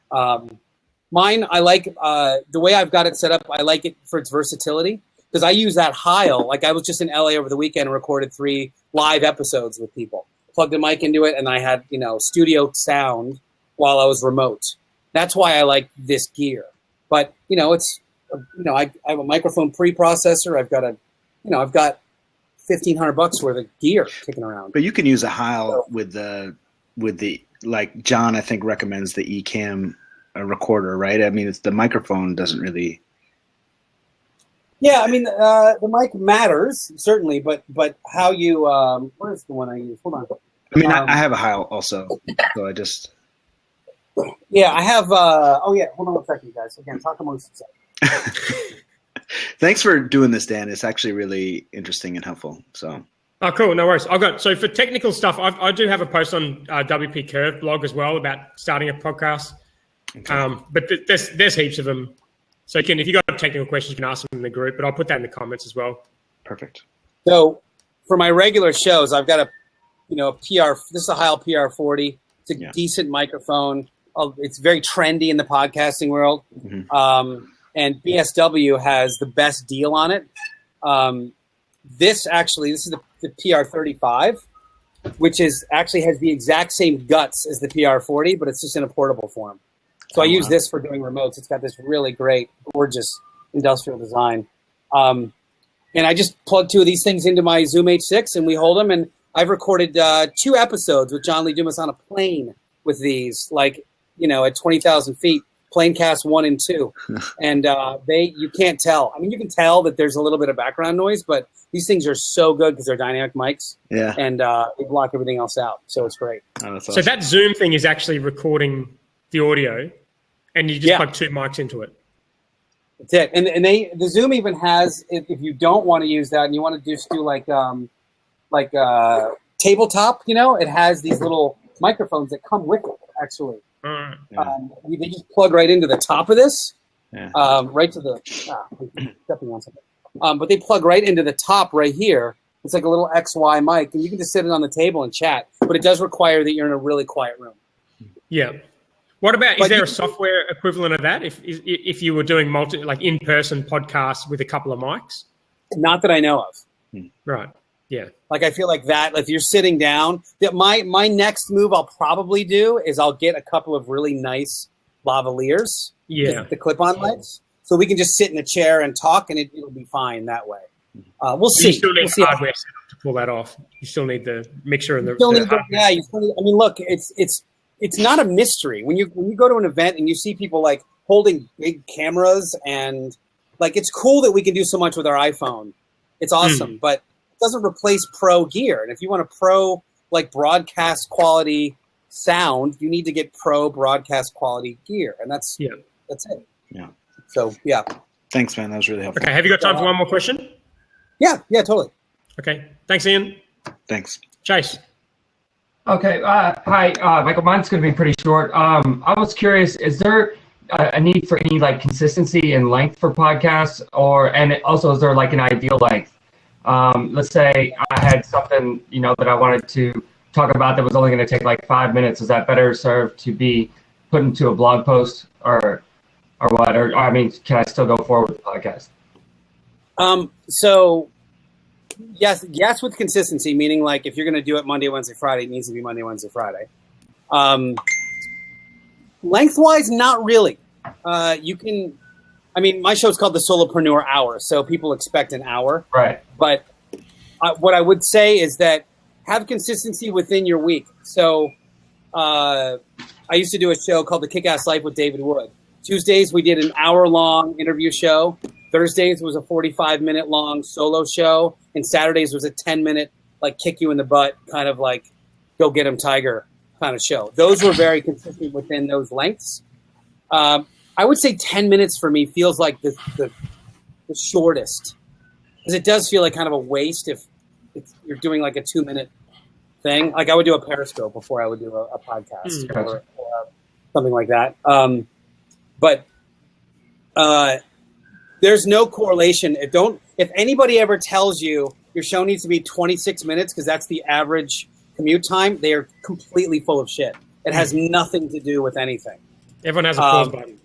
Mine, I like the way I've got it set up. I like it for its versatility because I use that Heil. I was just in LA over the weekend and recorded 3 live episodes with people. Plugged a mic into it, and I had studio sound while I was remote. That's why I like this gear. But it's I have a microphone preprocessor. I've got I've got $1,500 worth of gear kicking around. But you can use a Heil with the John I think recommends the Ecamm recorder, right? I mean, the microphone doesn't really. Yeah, I mean, the mic matters certainly, but how you where's the one I use? Hold on. I mean, I have a Heil also, so I just. Yeah, I have. Hold on a second, guys. Again, talk amongst yourselves. Thanks for doing this, Dan. It's actually really interesting and helpful. So. Oh, cool. No worries. So for technical stuff, I do have a post on WP Curve blog as well about starting a podcast. Okay. But there's heaps of them. So if you've got technical questions, you can ask them in the group, but I'll put that in the comments as well. Perfect. So for my regular shows, I've got a PR. This is a Heil PR40. It's a decent microphone. It's very trendy in the podcasting world. Mm-hmm. And BSW has the best deal on it. This is the PR35, which actually has the exact same guts as the PR40, but it's just in a portable form. So I use this for doing remotes. It's got this really great, gorgeous industrial design. And I just plug 2 of these things into my Zoom H6, and we hold them. And I've recorded 2 episodes with John Lee Dumas on a plane with these, at 20,000 feet, Planecast 1 and 2. And you can't tell. I mean, you can tell that there's a little bit of background noise, but these things are so good because they're dynamic mics. Yeah. And they block everything else out. So it's great. Oh, that's awesome. So that Zoom thing is actually recording the audio, and you just plug 2 mics into it. That's it. And the Zoom even has, if you don't want to use that and you want to just do tabletop, it has these little microphones that come with it, actually. They just plug right into the top of this, right to the, stepping on something. But they plug right into the top right here. It's like a little XY mic, and you can just sit it on the table and chat. But it does require that you're in a really quiet room. Yeah. What about, is there a software equivalent of that if you were doing in-person podcasts with a couple of mics? Not that I know of. Right. Yeah. I feel like that, if you're sitting down, that my next move I'll probably do is I'll get a couple of really nice lavaliers, the clip-on mics, so we can just sit in a chair and talk, and it'll be fine that way. We'll see. You still need hardware setup to pull that off. You still need the mixer and the hardware. Yeah, you still need, I mean, look, it's not a mystery. When you go to an event and you see people holding big cameras and it's cool that we can do so much with our iPhone. It's awesome, but it doesn't replace pro gear. And if you want a pro broadcast quality sound, you need to get pro broadcast quality gear, and that's it. Yeah. So yeah. Thanks, man. That was really helpful. Okay, have you got time for one more question? Yeah, totally. Okay. Thanks, Ian. Thanks. Chase. Okay. Hi, Michael. Mine's going to be pretty short. I was curious, is there a need for any like consistency in length for podcasts, and also is there like an ideal length? Let's say I had something, that I wanted to talk about that was only going to take like 5 minutes. Is that better served to be put into a blog post or what? Or I mean, can I still go forward with the podcast? So yes, with consistency, meaning like if you're going to do it Monday, Wednesday, Friday, it needs to be Monday, Wednesday, Friday. Lengthwise, not really. My show's called the Solopreneur Hour, so people expect an hour. Right. But what I would say is that have consistency within your week. So I used to do a show called The Kick-Ass Life with David Wood. Tuesdays, we did an hour-long interview show. Thursdays was a 45-minute long solo show. And Saturdays was a 10-minute, like, kick you in the butt, kind of like go get him tiger kind of show. Those were very consistent within those lengths. I would say 10 minutes for me feels like the shortest. Because it does feel like kind of a waste if you're doing like a 2-minute thing. Like I would do a Periscope before I would do a podcast or something like that. But there's no correlation. If anybody ever tells you your show needs to be 26 minutes because that's the average commute time, they are completely full of shit. It has nothing to do with anything. Everyone has a pause button.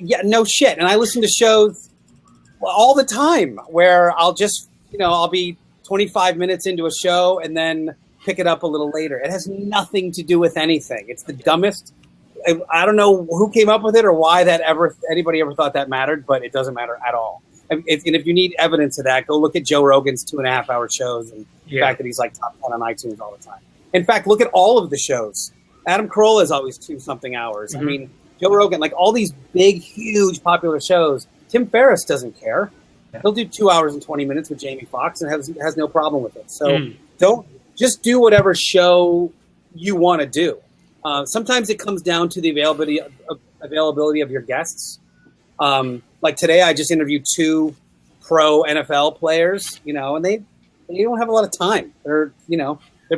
Yeah, no shit. And I listen to shows all the time where I'll just, I'll be 25 minutes into a show and then pick it up a little later. It has nothing to do with anything. It's the dumbest. I don't know who came up with it or why anybody ever thought that mattered, but it doesn't matter at all. And if you need evidence of that, go look at Joe Rogan's 2.5-hour shows and the fact that he's like top 10 on iTunes all the time. In fact, look at all of the shows. Adam Carolla is always 2-something hours. Mm-hmm. I mean, Joe Rogan, like all these big, huge, popular shows. Tim Ferriss doesn't care. He'll do 2 hours and 20 minutes with Jamie Foxx and has no problem with it. So don't just do whatever show you want to do. Sometimes it comes down to the availability of your guests. Like today, I just interviewed 2 pro NFL players, and they don't have a lot of time. They're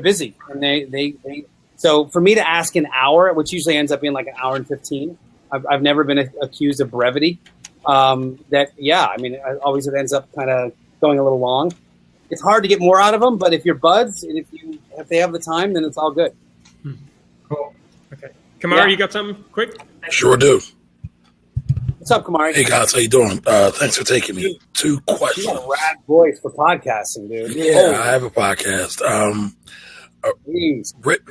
busy, and so for me to ask an hour, which usually ends up being like an hour and 15, I've never been accused of brevity. Always it ends up kind of going a little long. It's hard to get more out of them, but if you're buds and if they have the time, then it's all good. Cool. Okay, Kamari, you got something quick? Sure do. What's up, Kamari? Hey guys, how you doing? Thanks for taking me. 2 questions. You got a rad voice for podcasting, dude. Yeah, I have a podcast.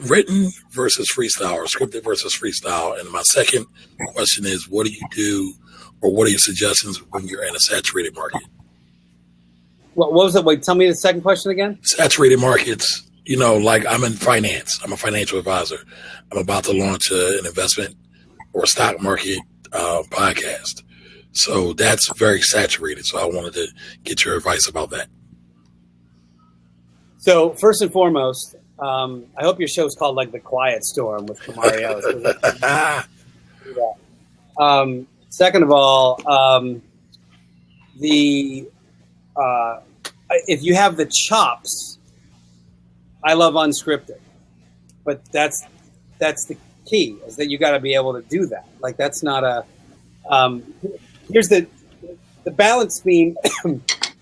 Written versus freestyle, or scripted versus freestyle. And my second question is, what do you do, or what are your suggestions when you're in a saturated market? What was it? Wait, tell me the second question again. Saturated markets. Like I'm in finance. I'm a financial advisor. I'm about to launch an investment or stock market podcast. So that's very saturated. So I wanted to get your advice about that. So first and foremost, I hope your show is called like The Quiet Storm with Kamari Ellis. Second of all, if you have the chops, I love unscripted, but that's the key, is that you got to be able to do that. Like that's not a. Here's the balance beam.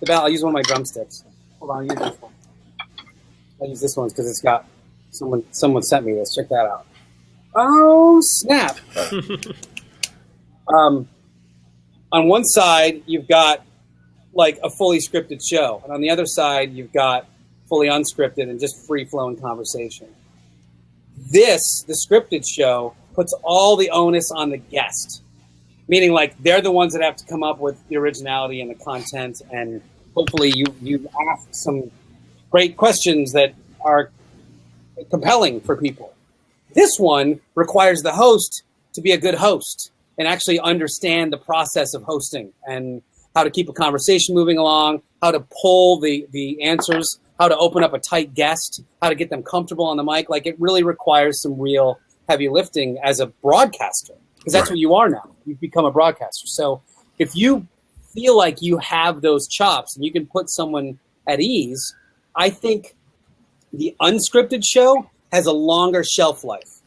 I'll use one of my drumsticks. Hold on, I'll use this one. I'll use this one because it's got someone sent me this. Check that out. Oh snap! On one side you've got like a fully scripted show, and on the other side you've got fully unscripted and just free-flowing conversation. The scripted show, puts all the onus on the guest, meaning like they're the ones that have to come up with the originality and the content, and hopefully you ask some great questions that are compelling for people. This one requires the host to be a good host and actually understand the process of hosting and how to keep a conversation moving along, how to pull the answers, how to open up a tight guest, how to get them comfortable on the mic. Like it really requires some real heavy lifting as a broadcaster, because that's what you are now. You've become a broadcaster. So if you feel like you have those chops and you can put someone at ease, I think the unscripted show has a longer shelf life.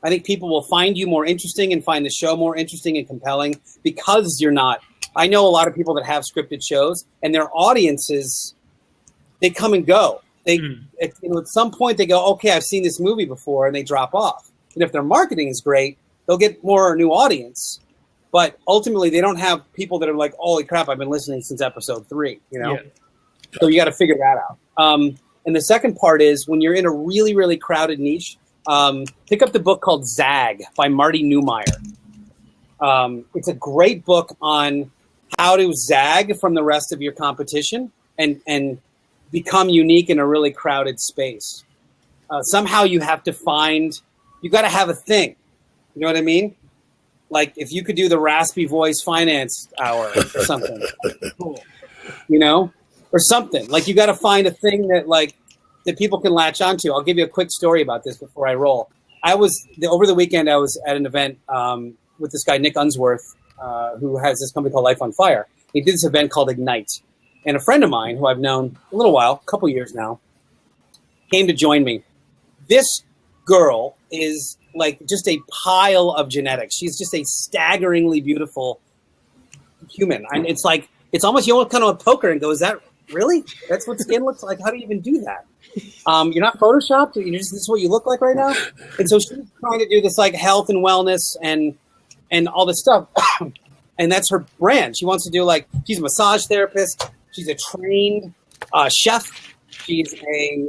I think people will find you more interesting and find the show more interesting and compelling because you're not. I know a lot of people that have scripted shows, and their audiences, they come and go. They, at some point, they go, okay, I've seen this movie before, and they drop off. And if their marketing is great, they'll get more new audience. But ultimately, they don't have people that are like, holy crap, I've been listening since episode 3, Yeah. So you got to figure that out. And the second part is when you're in a really, really crowded niche, pick up the book called Zag by Marty Neumeier. It's a great book on how to zag from the rest of your competition and become unique in a really crowded space. Somehow you have to you got to have a thing. You know what I mean? Like if you could do the raspy voice finance hour or something, cool. Or something. Like you got to find a thing that people can latch onto. I'll give you a quick story about this before I roll. Over the weekend, I was at an event with this guy, Nick Unsworth, who has this company called Life on Fire. He did this event called Ignite. And a friend of mine, who I've known a little while, a couple years now, came to join me. This girl is like just a pile of genetics. She's just a staggeringly beautiful human. And it's almost, you kind of poke her and go, is that really? That's what skin looks like? How do you even do that? You're not Photoshopped? This is what you look like right now? And so she's trying to do this like health and wellness and all this stuff. And that's her brand. She wants to do she's a massage therapist. She's a trained chef. She's a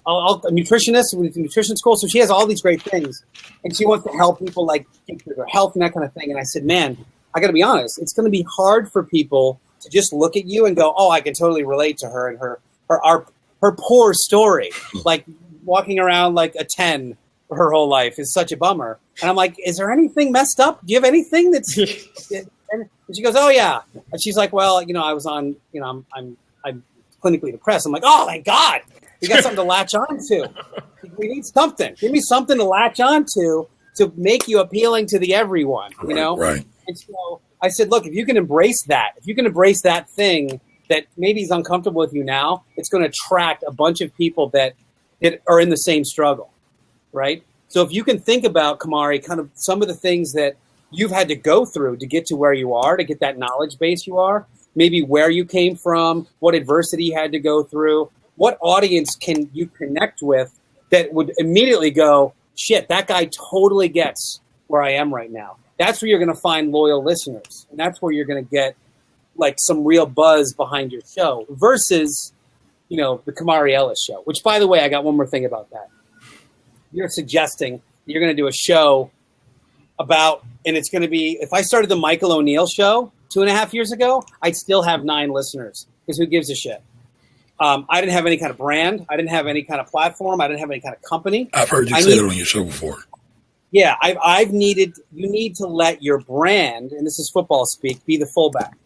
nutritionist with nutrition school. So she has all these great things. And she wants to help people get through their health and that kind of thing. And I said, man, I got to be honest. It's going to be hard for people to just look at you and go, oh, I can totally relate to her and her poor story. Like walking around like a 10 for her whole life is such a bummer. And I'm like, is there anything messed up? Do you have anything that's... And she goes, oh, yeah. And she's like, well, I was on, I'm clinically depressed. I'm like, oh, thank God. We got something to latch on to. We need something. Give me something to latch on to make you appealing to the everyone, Right. And so I said, look, if you can embrace that thing that maybe is uncomfortable with you now, it's going to attract a bunch of people that are in the same struggle, right? So if you can think about, Kamari, kind of some of the things that you've had to go through to get to where you are, to get that knowledge base you are, maybe where you came from, what adversity you had to go through, what audience can you connect with that would immediately go, shit, that guy totally gets where I am right now. That's where you're going to find loyal listeners. And that's where you're going to get some real buzz behind your show versus, the Kamari Ellis show, which, by the way, I got one more thing about that. You're suggesting you're going to do a show about, and it's going to be, if I started the Michael O'Neill show 2.5 years ago, I'd still have 9 listeners because who gives a shit? I didn't have any kind of brand. I didn't have any kind of platform. I didn't have any kind of company. I've heard you say it on your show before. Yeah, you need to let your brand, and this is football speak, be the fullback.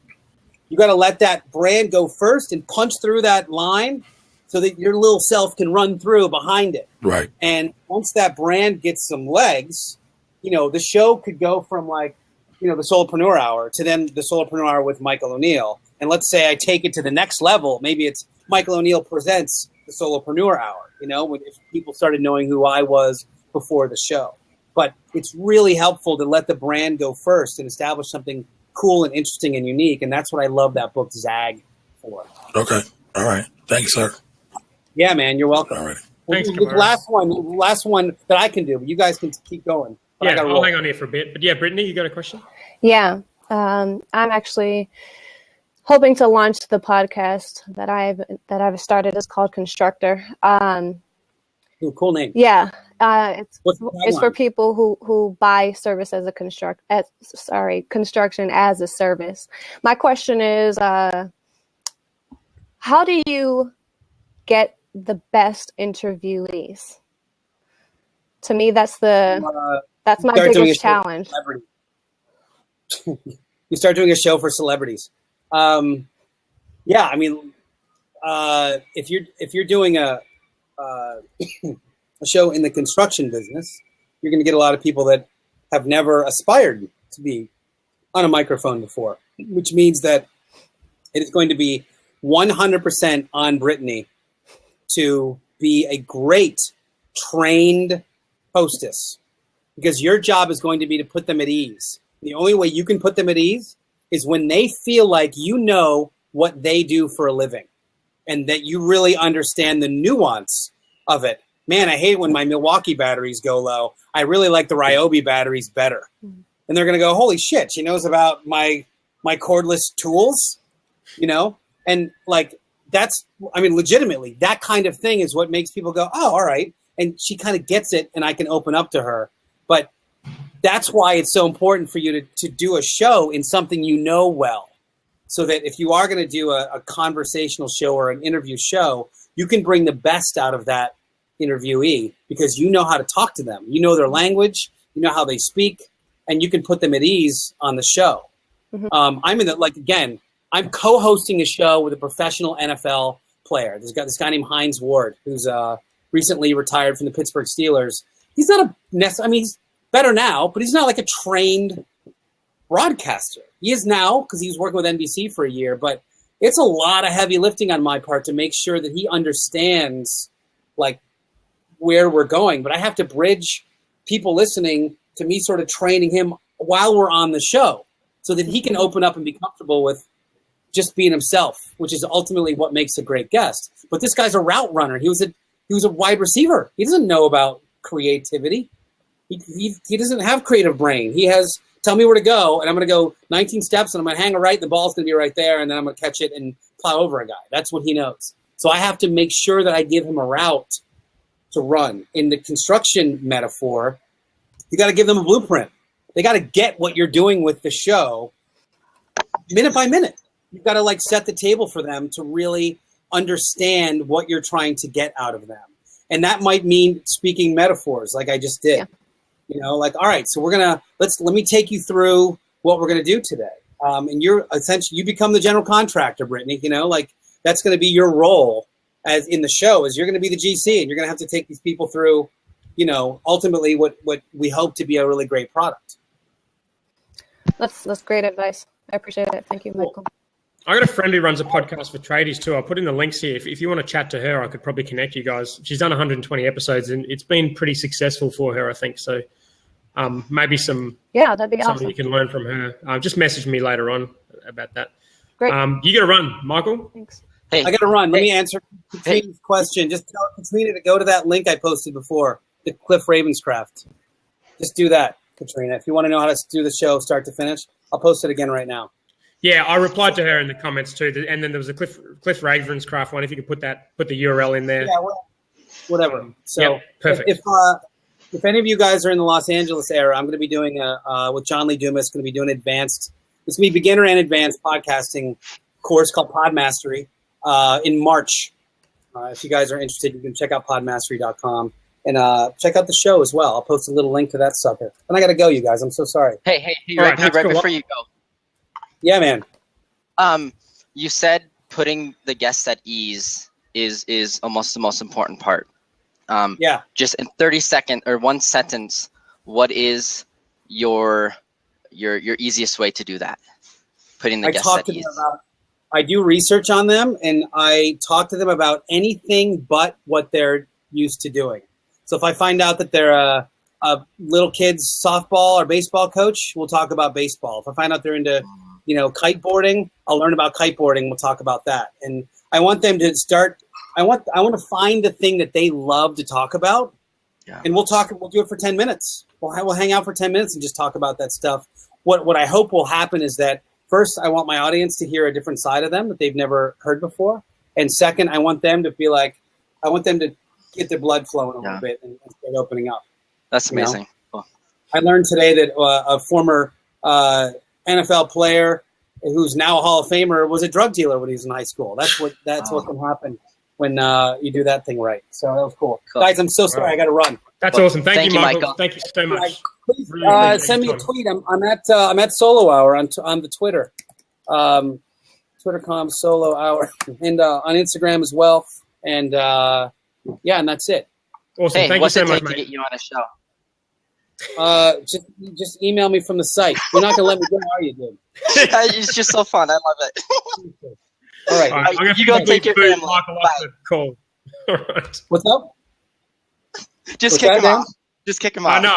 You got to let that brand go first and punch through that line so that your little self can run through behind it. Right. And once that brand gets some legs, the show could go from the Solopreneur Hour to then the Solopreneur Hour with Michael O'Neill. And let's say I take it to the next level. Maybe it's Michael O'Neill presents the Solopreneur Hour, if people started knowing who I was before the show. But it's really helpful to let the brand go first and establish something cool and interesting and unique. And that's what I love that book, Zag, for. Okay. All right. Thanks, sir. Yeah, man. You're welcome. All right. Thanks, the last one that I can do, but you guys can keep going. Yeah, I'll hang on here for a bit. But yeah, Brittany, you got a question? Yeah. I'm actually hoping to launch the podcast that I've started. It's called Constructor. Ooh, cool name. Yeah. It's for people who buy service as a construction as a service. My question is, how do you get the best interviewees? To me, that's my biggest challenge. You start doing a show for celebrities. Yeah, I mean, if you're doing a show in the construction business, you're going to get a lot of people that have never aspired to be on a microphone before, which means that it is going to be 100% on Brittany to be a great trained hostess, because your job is going to be to put them at ease. The only way you can put them at ease is when they feel like you know what they do for a living and that you really understand the nuance of it. Man, I hate when my Milwaukee batteries go low. I really like the Ryobi batteries better. And they're going to go, holy shit, she knows about my cordless tools, you know? And like, that's, I mean, legitimately, that kind of thing is what makes people go, oh, all right. And she kind of gets it and I can open up to her. But that's why it's so important for you to do a show in something you know well. So that if you are going to do a conversational show or an interview show, you can bring the best out of that interviewee because you know how to talk to them. You know their language, you know how they speak, and you can put them at ease on the show. I'm I'm co-hosting a show with a professional NFL player. There's got this guy named Hines Ward, who's recently retired from the Pittsburgh Steelers. He's not he's better now, but he's not like a trained broadcaster. He is now because he was working with NBC for a year, but it's a lot of heavy lifting on my part to make sure that he understands like where we're going. But I have to bridge people listening to me sort of training him while we're on the show so that he can open up and be comfortable with just being himself, which is ultimately what makes a great guest. But this guy's a route runner. He was a wide receiver. He doesn't know about creativity. He doesn't have creative brain. He has, tell me where to go, and I'm going to go 19 steps, and I'm going to hang a right, and the ball's going to be right there, and then I'm going to catch it and plow over a guy. That's what he knows. So I have to make sure that I give him a route to run. In the construction metaphor, you got to give them a blueprint. They got to get what you're doing with the show minute by minute. You've got to like set the table for them to really understand what you're trying to get out of them. And that might mean speaking metaphors like I just did. Yeah. You know, like, all right, so let me take you through what we're going to do today. And you're essentially, you become the general contractor, Brittany, you know, like that's going to be your role as in the show is you're going to be the GC and you're going to have to take these people through, you know, ultimately what we hope to be a really great product. That's great advice. I appreciate it. Thank you, Michael. I got a friend who runs a podcast for tradies too. I'll put in the links here. If you want to chat to her, I could probably connect you guys. She's done 120 episodes and it's been pretty successful for her, I think. So maybe that'd be something awesome. you can learn from her. Just message me later on about that. Great. You got to run, Michael. Thanks. Hey, I got to run. Let me answer Katrina's question. Just tell Katrina to go to that link I posted before, the Cliff Ravenscraft. Just do that, Katrina. If you want to know how to do the show start to finish, I'll post it again right now. Yeah, I replied to her in the comments too, and then there was a Cliff Ravenscraft one. If you could put the URL in there. Yeah, whatever. So perfect. If any of you guys are in the Los Angeles area, I'm going to be doing with John Lee Dumas. Going to be doing it's going to be beginner and advanced podcasting course called Podmastery in March. If you guys are interested, you can check out podmastery.com and check out the show as well. I'll post a little link to that sucker. And I got to go, you guys. I'm so sorry. Hey, right before you go. Yeah, man. You said putting the guests at ease is almost the most important part. Yeah. Just in 30 seconds or one sentence, what is your easiest way to do that? Putting the guests at ease. I do research on them, and I talk to them about anything but what they're used to doing. So if I find out that they're a little kid's softball or baseball coach, we'll talk about baseball. If I find out they're into kiteboarding, I'll learn about kiteboarding. We'll talk about that. And I want them to start. I want to find the thing that they love to talk about, and we'll do it for 10 minutes. We'll hang out for 10 minutes and just talk about that stuff. What I hope will happen is that first, I want my audience to hear a different side of them that they've never heard before, and second, I want them to get their blood flowing a little bit and start opening up. That's amazing. Cool. I learned today that a former NFL player who's now a Hall of Famer was a drug dealer when he was in high school. That's what can happen when you do that thing right. So that was cool. Guys, I'm so sorry. I got to run. That's awesome. Thank you, Michael. Thank you so much. Please send me a tweet. I'm at Solo Hour on the Twitter, Twitter.com Solo Hour, and on Instagram as well. And and that's it. Awesome. Hey, thank you so much, mate. To get you on a show? Just email me from the site. You're not gonna let me go, are you, dude? It's just so fun. I love it. All right. You go take your family. Michael, bye. Cool. All right. What's up? Just kick him off. Just kick him off. No,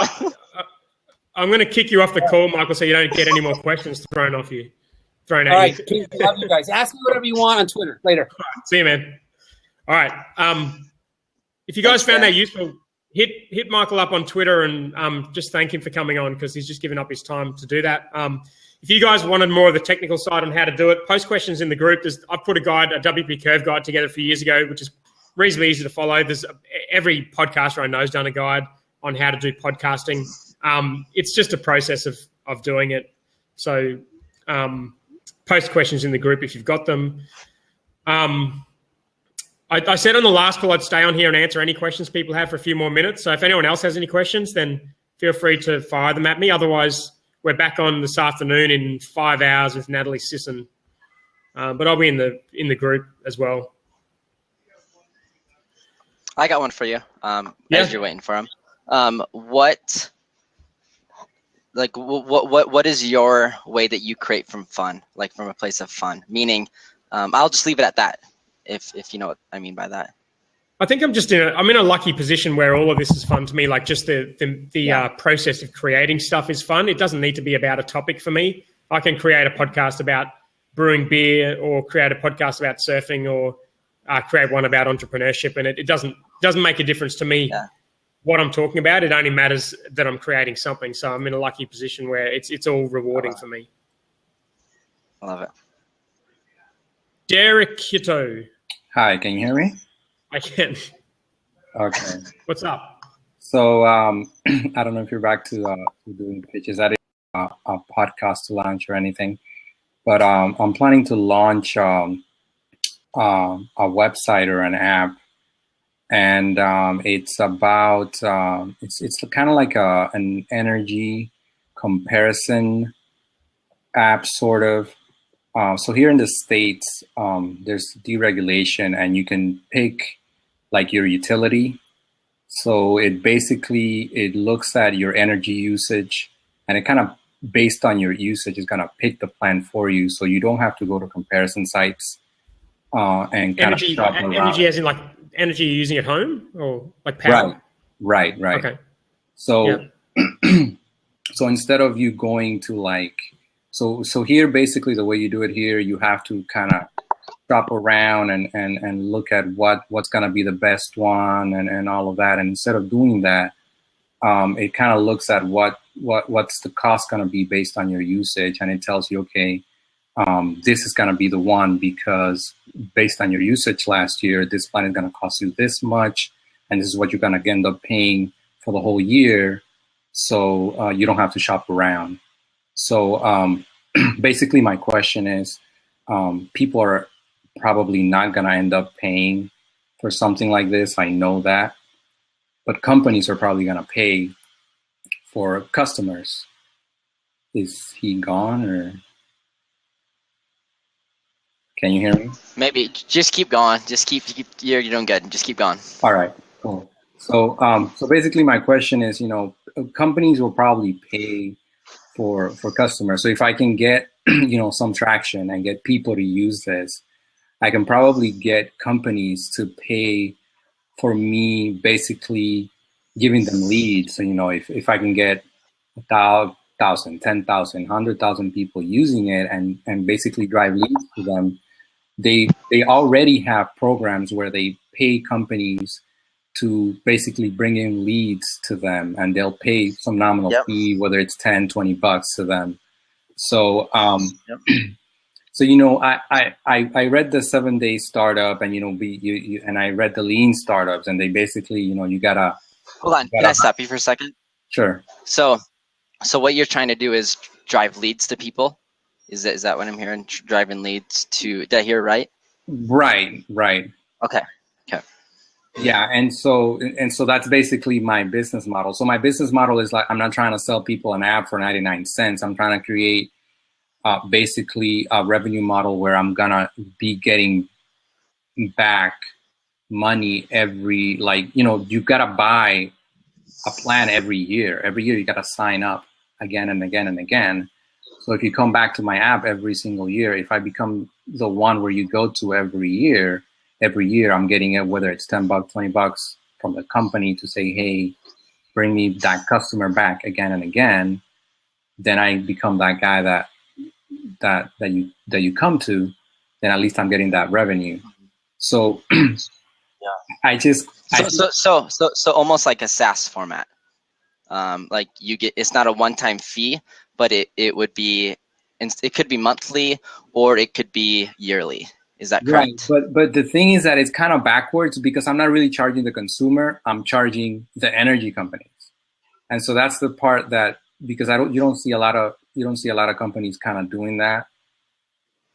I'm going to kick you off the call, Michael, so you don't get any more questions thrown at you. All right, Keith, love you guys. Ask me whatever you want on Twitter later. Right, see you, man. All right. If you guys found that useful, hit Michael up on Twitter and just thank him for coming on, because he's just given up his time to do that. If you guys wanted more of the technical side on how to do it, post questions in the group. I've put a WP Curve guide together a few years ago, which is reasonably easy to follow. Every podcaster I know has done a guide on how to do podcasting. It's just a process of doing it. So post questions in the group if you've got them. I said on the last call I'd stay on here and answer any questions people have for a few more minutes. So if anyone else has any questions, then feel free to fire them at me. Otherwise, we're back on this afternoon in 5 hours with Natalie Sisson. But I'll be in the group as well. I got one for you. As you're waiting for him. What is your way that you create from fun, like from a place of fun? Meaning, I'll just leave it at that. If you know what I mean by that. I think I'm in a lucky position where all of this is fun to me. Like just the process of creating stuff is fun. It doesn't need to be about a topic for me. I can create a podcast about brewing beer, or create a podcast about surfing, or create one about entrepreneurship, and it doesn't make a difference to me what I'm talking about. It only matters that I'm creating something. So I'm in a lucky position where it's all rewarding for me. I love it. Derek Hito. Hi, can you hear me? I can. Okay. What's up? So I don't know if you're back to doing pitches at a podcast to launch or anything, but I'm planning to launch a website or an app, and it's about it's kind of like an energy comparison app, sort of. So here in the States, there's deregulation, and you can pick like your utility. So it looks at your energy usage, and it kind of, based on your usage, is going to pick the plan for you. So you don't have to go to comparison sites and kind of shop around. Energy as in like energy you're using at home, or like power? Right. Okay. So, so instead of you going to like, So here, basically, the way you do it here, you have to kind of shop around and look at what's going to be the best one and all of that. And instead of doing that, it kind of looks at what's the cost going to be based on your usage. And it tells you, okay, this is going to be the one because based on your usage last year, this plan is going to cost you this much. And this is what you're going to end up paying for the whole year. So you don't have to shop around. So basically my question is, people are probably not going to end up paying for something like this. I know that. But companies are probably going to pay for customers. Is he gone, or can you hear me? Maybe. Just keep going. Just keep you're doing good. Just keep going. All right, cool. So so basically my question is, companies will probably pay for customers. So if I can get, some traction and get people to use this, I can probably get companies to pay for me, basically giving them leads. So, if I can get 1,000, 10,000, 100,000 people using it and basically drive leads to them, they already have programs where they pay companies to basically bring in leads to them, and they'll pay some nominal fee, whether it's $10, $20 to them. So, so I read the 7-day startup, and and I read the lean startups, and they basically, you gotta hold on. Can I stop you for a second? Sure. So what you're trying to do is drive leads to people. Is that what I'm hearing? Driving leads to? Did I hear right? Right. Okay. Yeah, and so that's basically my business model. So my business model is like, I'm not trying to sell people an app for 99 cents. I'm trying to create basically a revenue model where I'm gonna be getting back money every, you've got to buy a plan every year. Every year you got to sign up again and again and again. So if you come back to my app every single year, if I become the one where you go to every year I'm getting it, whether it's $10, $20, the company to say, hey, bring me that customer back again and again, then I become that guy that you come to, then at least I'm getting that revenue. So So almost like a SaaS format. Like you get, it's not a one-time fee, but it would be, it could be monthly or it could be yearly. Is that correct? Right. But the thing is that it's kind of backwards, because I'm not really charging the consumer, I'm charging the energy companies. And so that's the part that, because you don't see a lot of companies kind of doing that.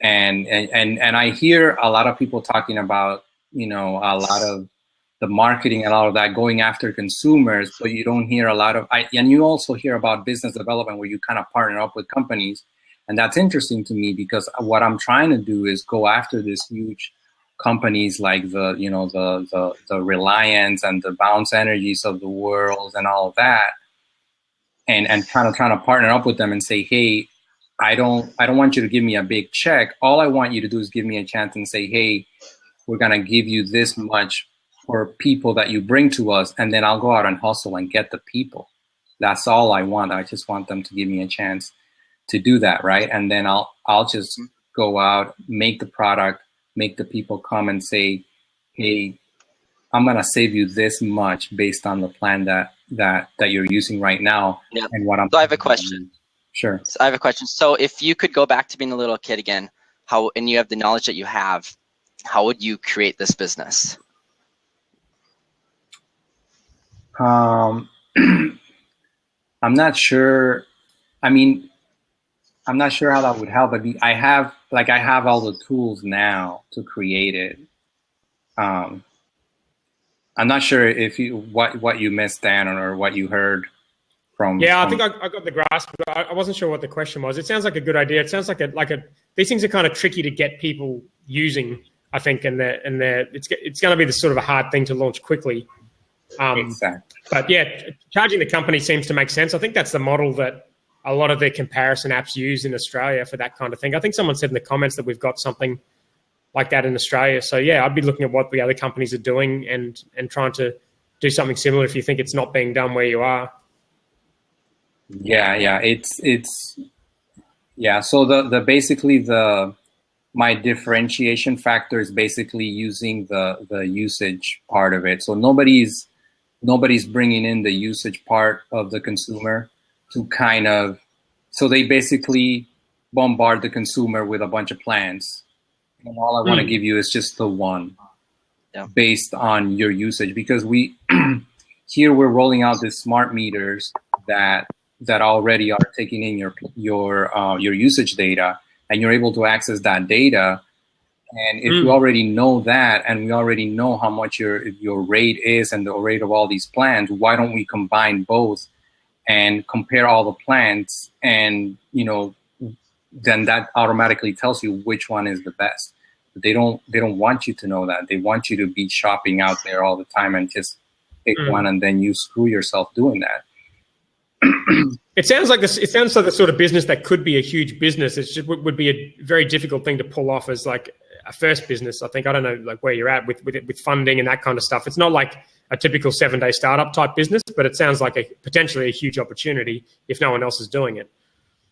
And I hear a lot of people talking about, you know, a lot of the marketing and all of that going after consumers, but you don't hear a lot of, and you also hear about business development where you kind of partner up with companies. And that's interesting to me, because what I'm trying to do is go after this huge companies like the Reliance and the Bounce Energies of the world and all of that, and trying to partner up with them and say, hey, I don't want you to give me a big check. All I want you to do is give me a chance and say, hey, we're gonna give you this much for people that you bring to us, and then I'll go out and hustle and get the people. That's all I want. I just want them to give me a chance to do that, right? And then I'll just go out, make the product, make the people come and say, hey, I'm gonna save you this much based on the plan that you're using right now. Yep. And what I'm So I have a question. Sure. So I have a question. So if you could go back to being a little kid again, and you have the knowledge that you have, how would you create this business? I'm not sure. I mean, I'm not sure how that would help, but I have all the tools now to create it. I'm not sure if what you missed, Dan, or what you heard from. Yeah, I think I got the grasp. I wasn't sure what the question was. It sounds like a good idea. It sounds like these things are kind of tricky to get people using, I think, and it's going to be the sort of a hard thing to launch quickly. Exactly. But yeah, charging the company seems to make sense. I think that's the model that a lot of the comparison apps use in Australia for that kind of thing. I think someone said in the comments that we've got something like that in Australia. So yeah, I'd be looking at what the other companies are doing and trying to do something similar if you think it's not being done where you are. Yeah, it's so basically my differentiation factor is basically using the usage part of it. So nobody's bringing in the usage part of the consumer to kind of, so they basically bombard the consumer with a bunch of plans. And all I want to give you is just the one based on your usage, because here we're rolling out these smart meters that already are taking in your usage data, and you're able to access that data. And if you already know that, and we already know how much your rate is and the rate of all these plans, why don't we combine both and compare all the plans? And then that automatically tells you which one is the best. But they don't want you to know that. They want you to be shopping out there all the time and just pick one, and then you screw yourself doing that. It sounds like the sort of business that could be a huge business. It would be a very difficult thing to pull off as like a first business. I think, I don't know, like where you're at with funding and that kind of stuff. It's not like a typical 7-day startup type business, but it sounds like potentially a huge opportunity if no one else is doing it.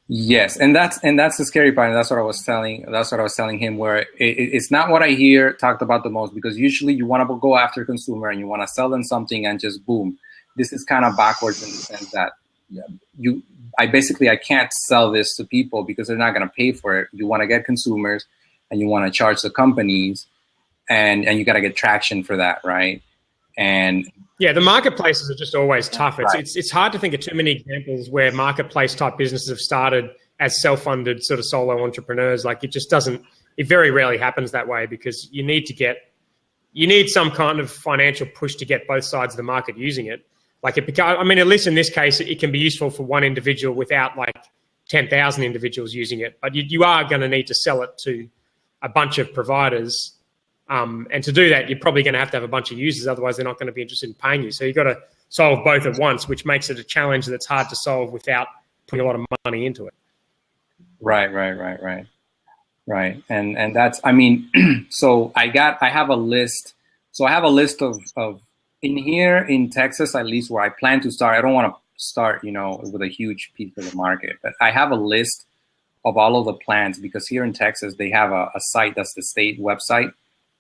Yes, and that's the scary part. And that's what I was telling him. Where it's not what I hear talked about the most, because usually you want to go after consumer and you want to sell them something and just boom. This is kind of backwards in the sense that I can't sell this to people because they're not going to pay for it. You want to get consumers and you want to charge the companies, and you got to get traction for that, right? And yeah, the marketplaces are just always tough. Right. It's hard to think of too many examples where marketplace type businesses have started as self-funded sort of solo entrepreneurs. Like it very rarely happens that way, because you need some kind of financial push to get both sides of the market using it. Like at least in this case, it can be useful for one individual without like 10,000 individuals using it. But you are going to need to sell it to a bunch of providers. And to do that, you're probably going to have a bunch of users. Otherwise, they're not going to be interested in paying you. So you've got to solve both at once, which makes it a challenge that's hard to solve without putting a lot of money into it. Right. And that's, so I have a list. So I have a list of in here in Texas, at least where I plan to start, I don't want to start, with a huge piece of the market, but I have a list of all of the plans, because here in Texas, they have a site that's the state website,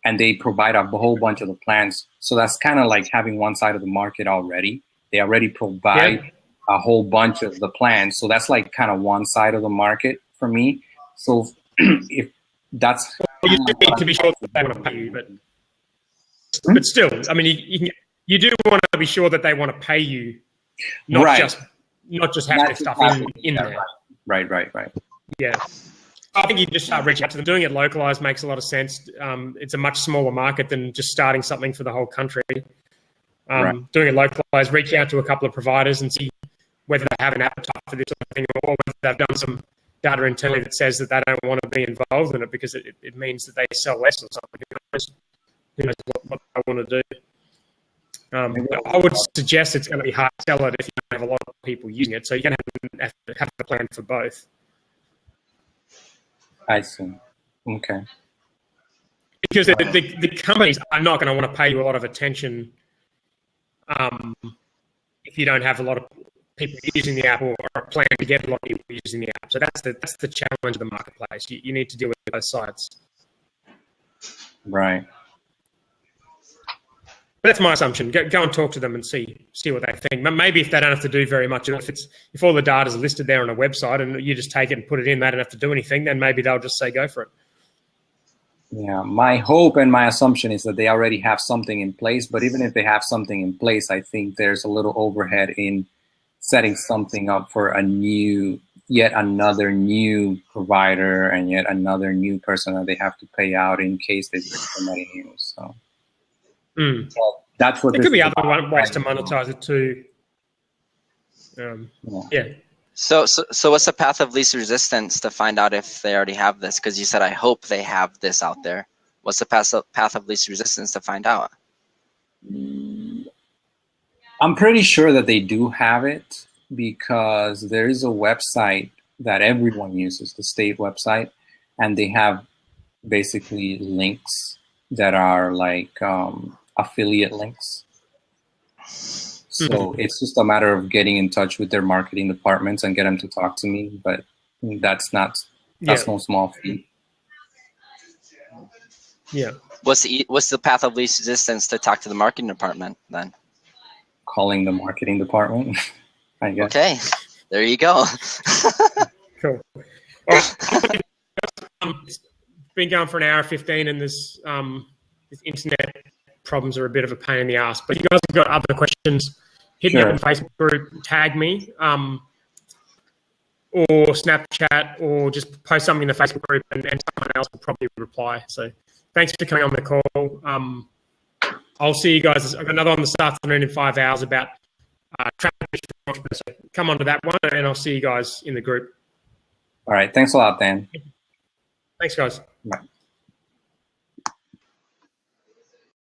and they provide a whole bunch of the plans. So that's kind of like having one side of the market already. They already provide a whole bunch of the plans. So that's like kind of one side of the market for me. So if that's... You do need to be sure that they want to pay you, but still, I mean, you do want to be sure that they want to pay you, not just have their stuff in there. Right. Yeah. I think you just start reaching out to them. Doing it localized makes a lot of sense. It's a much smaller market than just starting something for the whole country. Doing it localized, reach out to a couple of providers and see whether they have an appetite for this sort of thing, or whether they've done some data internally that says that they don't want to be involved in it because it means that they sell less or something. Who knows what they want to do. I would suggest it's going to be hard to sell it if you don't have a lot of people using it. So you're going to have a plan for both. I see. Okay. Because the companies are not going to want to pay you a lot of attention if you don't have a lot of people using the app or a plan to get a lot of people using the app. So that's the challenge of the marketplace. You need to deal with both sides. Right. But that's my assumption. Go and talk to them and see what they think. Maybe if they don't have to do very much, if all the data is listed there on a website and you just take it and put it in, they don't have to do anything, then maybe they'll just say go for it. Yeah, my hope and my assumption is that they already have something in place. But even if they have something in place, I think there's a little overhead in setting something up for yet another new provider and yet another new person that they have to pay out in case they bring somebody new. So. So that's what there could be other ways to monetize it too. Yeah. So what's the path of least resistance to find out if they already have this? Because you said, I hope they have this out there. What's the path of least resistance to find out? I'm pretty sure that they do have it, because there is a website that everyone uses, the state website, and they have basically links that are like affiliate links. So it's just a matter of getting in touch with their marketing departments and get them to talk to me. But that's no small feat. Yeah. What's the path of least resistance to talk to the marketing department then? Calling the marketing department, I guess. Okay, there you go. Cool. All right. Been going for an hour 15, and this internet problems are a bit of a pain in the ass. But you guys have got other questions, hit me up in the Facebook group, tag me, or Snapchat, or just post something in the Facebook group, and someone else will probably reply. So thanks for coming on the call. I'll see you guys. I've got another one this afternoon in 5 hours about traffic. So come on to that one, and I'll see you guys in the group. All right. Thanks a lot, Dan. Thanks, guys. Bye.